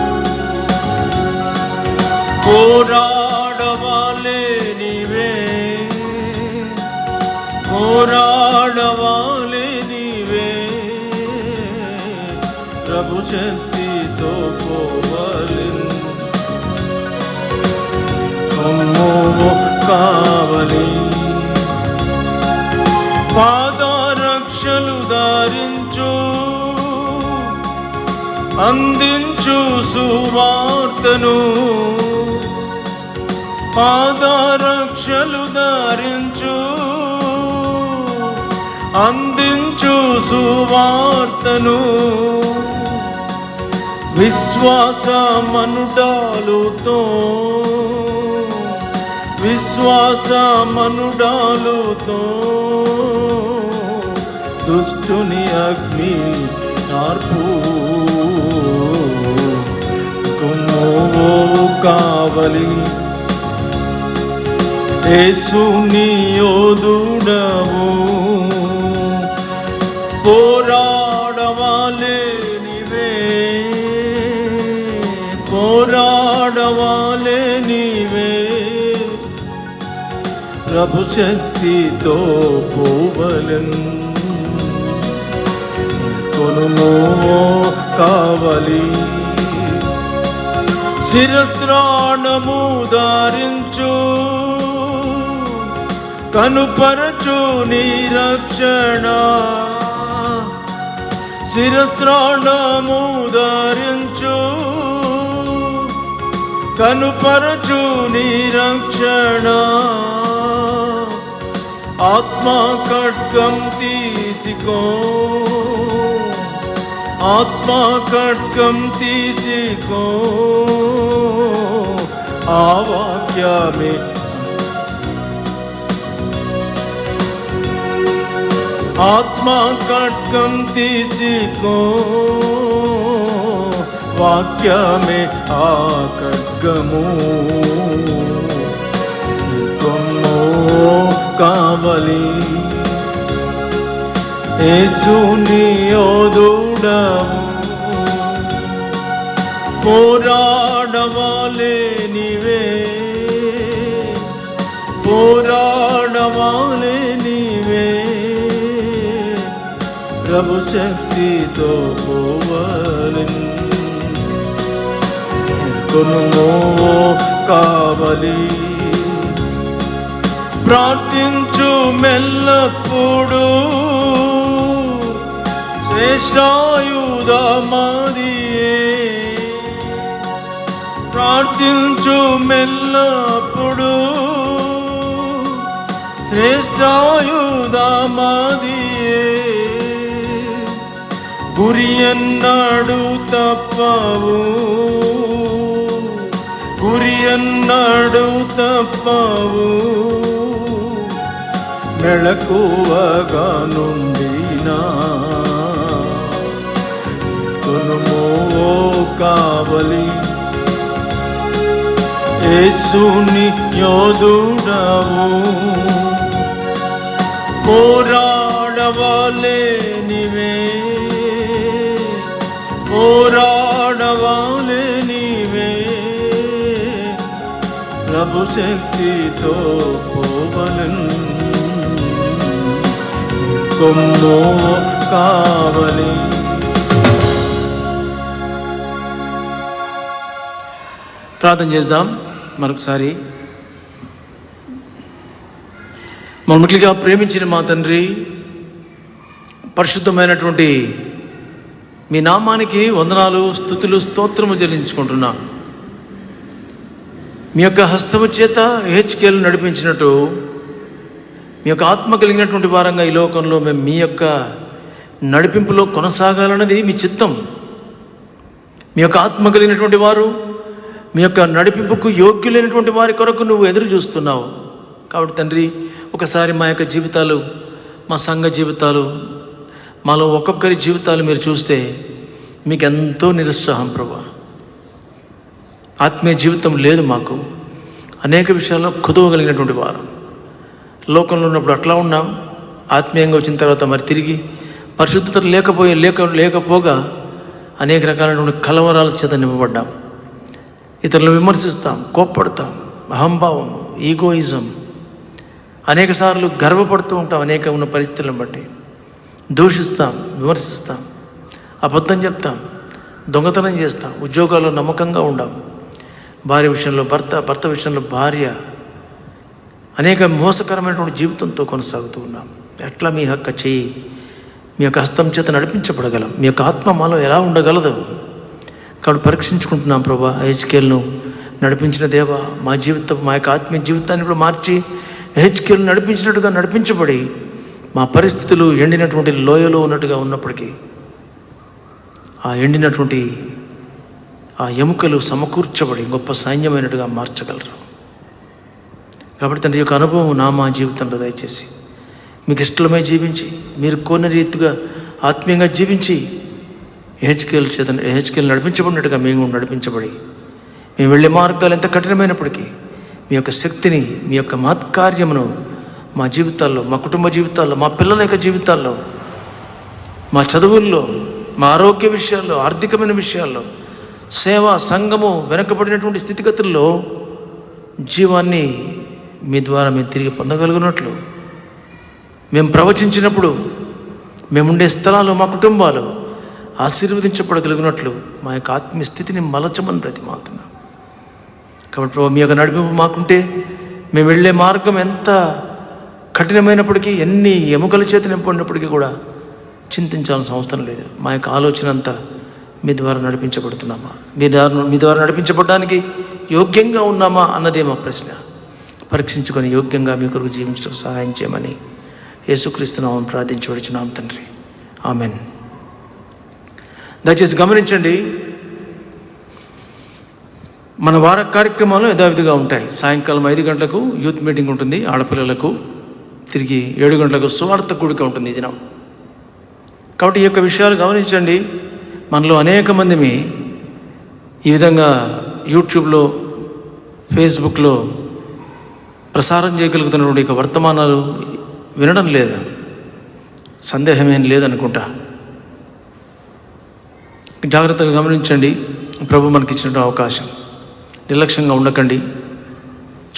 A: పోరాడవాలే నీవే, పోరాడవాలే నీవే, ప్రభు శక్తితో పోవలెను కొమ్మో కావలి. పాదరక్షలు ధరించు, అందించు సువార్తను, పాదరక్షలు ధరించు, అందించు సువార్తను, విశ్వాసమనుడాలుతో, విశ్వాసమనుడాలుతో, దుష్టుని అగ్ని నార్పు కొమ్మో కావలి. యేసు నీ యోధుడవు, పోరాడవాలే నీవే, పోరాడవాలే నీవే, ప్రభు శక్తితో పోవలెను కొనుమో కావలి. శిరస్త్రాణము ధరించు, కనుపరచు నీ రక్షణ, శిరస్త్రాణము ధరించు, కనుపరచు నీ రక్షణ, ఆత్మ ఖడ్గం తీసుకో, ఆత్మ ఖడ్గం తీసుకో, ఆ వాక్యమే ఆత్మ ఖడ్గం తీసుకో, వాక్యమే ఆ ఖడ్గము కొమ్మో కావలి. యేసు నీ యోధుడవు, పోరాడవాలే నీవే, పోరాడవాలే నీవే, ప్రభు శక్తితో పోవలెను కొనుమో కావలి. ప్రార్థించు మెల్లప్పుడు శ్రేష్టాయుధమదియే. ప్రార్థించు మెల్లప్పుడు శ్రేష్టాయుధమదియే. గురి ఎన్నడు తప్పవు, గురి ఎన్నడు తప్పవు. మెళకువగా నుండినా కొనుమో కావలి. యేసుని యోధుడవు, పోరాడవలే నీవే, పోరాడవలే నీవే. ప్రభు శక్తితో పోవలెన్ కొమ్మో కావలి. ప్రార్థన చేద్దాం మరొకసారి. మమ్మల్నిగా ప్రేమించిన మా తండ్రి, పరిశుద్ధమైనటువంటి మీ నామానికి వందనాలు, స్తుతులు, స్తోత్రము చెల్లించుకుంటున్నాం. మీ యొక్క హస్తము చేత హెచ్కేలు నడిపించినట్టు మీ యొక్క ఆత్మ కలిగినటువంటి వారంగా ఈ లోకంలో మేము మీ యొక్క నడిపింపులో కొనసాగాలన్నది మీ చిత్తం. మీ యొక్క ఆత్మ కలిగినటువంటి వారు మీ యొక్క నడిపింపుకు యోగ్యులైనటువంటి వారి కొరకు నువ్వు ఎదురు చూస్తున్నావు. కాబట్టి తండ్రి, ఒకసారి మా యొక్క జీవితాలు, మా సంఘ జీవితాలు, మాలో ఒక్కొక్కరి జీవితాలు మీరు చూస్తే మీకు ఎంతో నిరుత్సాహం ప్రభా. ఆత్మీయ జీవితం లేదు మాకు. అనేక విషయాల్లో కుదువగలిగినటువంటి వారు లోకంలో ఉన్నప్పుడు అట్లా ఉన్నాం. ఆత్మీయంగా వచ్చిన తర్వాత మరి తిరిగి పరిశుద్ధత లేకపోగా అనేక రకాలైనటువంటి కలవరాల చేత నింపబడ్డాం. ఇతరులను విమర్శిస్తాం, కోప్పడతాం, అహంభావం, ఈగోయిజం, అనేక సార్లు గర్వపడుతూ ఉంటాం. అనేక ఉన్న పరిస్థితులను బట్టి దూషిస్తాం, విమర్శిస్తాం, అబద్ధం చెప్తాం, దొంగతనం చేస్తాం, ఉద్యోగాల్లో నమ్మకంగా ఉండాం, భార్య విషయంలో భర్త, భర్త విషయంలో భార్య, అనేక మోసకరమైనటువంటి జీవితంతో కొనసాగుతూ ఉన్నాం. ఎట్లా మీ యొక్క చెయ్యి, మీ యొక్క హస్తం చేత నడిపించబడగలం? మీ యొక్క ఆత్మ మాలో ఎలా ఉండగలదు? కాబట్టి పరీక్షించుకుంటున్నాం ప్రభా. హెచ్కేల్ను నడిపించిన దేవా, మా జీవితం, మా యొక్క ఆత్మీయ జీవితాన్ని కూడా మార్చి హెచ్కేల్ను నడిపించినట్టుగా నడిపించబడి మా పరిస్థితులు ఎండినటువంటి లోయలో ఉన్నట్టుగా ఉన్నప్పటికీ ఆ ఎండినటువంటి ఆ ఎముకలు సమకూర్చబడి గొప్ప సైన్యమైనట్టుగా మార్చగలరు. కాబట్టి తండ్రి యొక్క అనుభవం మా జీవితంలో దయచేసి మీకు ఇష్టమై జీవించి, మీరు కోరిన రీతిగా ఆత్మీయంగా జీవించి హెచ్కేల్ నడిపించబడినట్టుగా మేము నడిపించబడి, మేము వెళ్ళే మార్గాలు ఎంత కఠినమైనప్పటికీ మీ యొక్క శక్తిని, మీ యొక్క మహత్కార్యమును మా జీవితాల్లో, మా కుటుంబ జీవితాల్లో, మా పిల్లల యొక్క జీవితాల్లో, మా చదువుల్లో, మా ఆరోగ్య విషయాల్లో, ఆర్థికమైన విషయాల్లో, సేవ, సంఘము వెనకబడినటువంటి స్థితిగతుల్లో జీవాన్ని మీ ద్వారా మేము తిరిగి పొందగలిగినట్లు, మేము ప్రవచించినప్పుడు మేముండే స్థలాలు, మా కుటుంబాలు ఆశీర్వదించబడగలిగినట్లు మా యొక్క ఆత్మీయ స్థితిని మలచమని బ్రతిమాలుతున్నాం. కాబట్టి ప్రభు, మీ యొక్క నడిపింపు మాకుంటే మేము వెళ్ళే మార్గం ఎంత కఠినమైనప్పటికీ, ఎన్ని ఎముకల చేత నింపడినప్పటికీ కూడా చింతించాల్సిన అవసరం లేదు. మా యొక్క ఆలోచన అంతా మీ ద్వారా నడిపించబడుతున్నామా, మీ ద్వారా నడిపించబడడానికి యోగ్యంగా ఉన్నామా అన్నదే మా ప్రశ్న. పరీక్షించుకొని యోగ్యంగా మీ కొరకు జీవించడం సహాయం చేయమని యేసుక్రీస్తు నామమున ప్రార్థించబడుచున్నాం తండ్రి. ఆమెన్. దయచేసి గమనించండి, మన వార కార్యక్రమాలు యథావిధిగా ఉంటాయి. సాయంకాలం 5 గంటలకు యూత్ మీటింగ్ ఉంటుంది ఆడపిల్లలకు, తిరిగి 7 గంటలకు సువార్త కూడిక ఉంటుంది ఈ దినం. కాబట్టి ఈ యొక్క విషయాలు గమనించండి. మనలో అనేక మందిమి ఈ విధంగా యూట్యూబ్లో, ఫేస్బుక్లో ప్రసారం చేయగలుగుతున్నటువంటి యొక్క వర్తమానాలు వినడం లేదా? సందేహమేం లేదనుకుంటా. జాగ్రత్తగా గమనించండి. ప్రభు మనకిచ్చిన అవకాశం, నిర్లక్ష్యంగా ఉండకండి.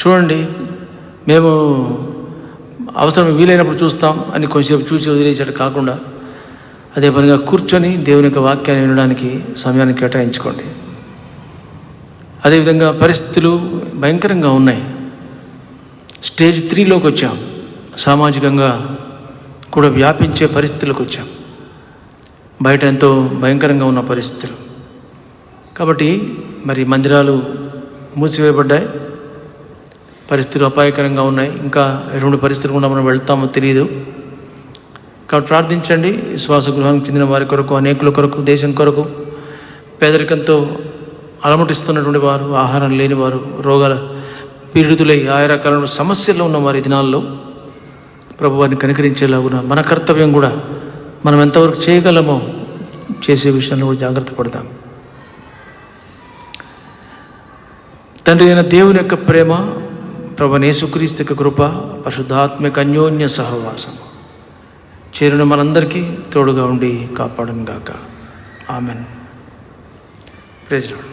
A: చూడండి, మేము అవసరం వీలైనప్పుడు చూస్తాం అని కొంచెంసేపు చూసి వదిలేసేట కాకుండా అదే పనిగా కూర్చొని దేవుని యొక్క వాక్యాన్ని వినడానికి సమయాన్ని కేటాయించుకోండి. అదేవిధంగా పరిస్థితులు భయంకరంగా ఉన్నాయి. స్టేజ్ 3లోకి వచ్చాం. సామాజికంగా కూడా వ్యాపించే పరిస్థితులకు వచ్చాం. బయట ఎంతో భయంకరంగా ఉన్న పరిస్థితులు. కాబట్టి మరి మందిరాలు మూసివేయబడ్డాయి, పరిస్థితులు అపాయకరంగా ఉన్నాయి. ఇంకా ఎటువంటి పరిస్థితులు కూడా మనం వెళ్తామో తెలియదు. కాబట్టి ప్రార్థించండి. విశ్వాస గృహానికి చెందిన వారి కొరకు, అనేకుల కొరకు, దేశం కొరకు, పేదరికంతో అలమటిస్తున్నటువంటి వారు, ఆహారం లేని వారు, రోగాల పీడితులై ఆయా రకాల సమస్యల్లో ఉన్న వారి దినాల్లో ప్రభు వారిని కనికరించేలాగున మన కర్తవ్యం కూడా మనం ఎంతవరకు చేయగలమో చేసే విషయంలో కూడా జాగ్రత్త పడతాం. తండ్రి అయిన దేవుని యొక్క ప్రేమ, ప్రభువైన యేసుక్రీస్తు యొక్క కృప, పరిశుద్ధాత్మిక అన్యోన్య సహవాసం చేరిన మనందరికీ తోడుగా ఉండి కాపాడును గాక. ఆమెన్. Praise lord.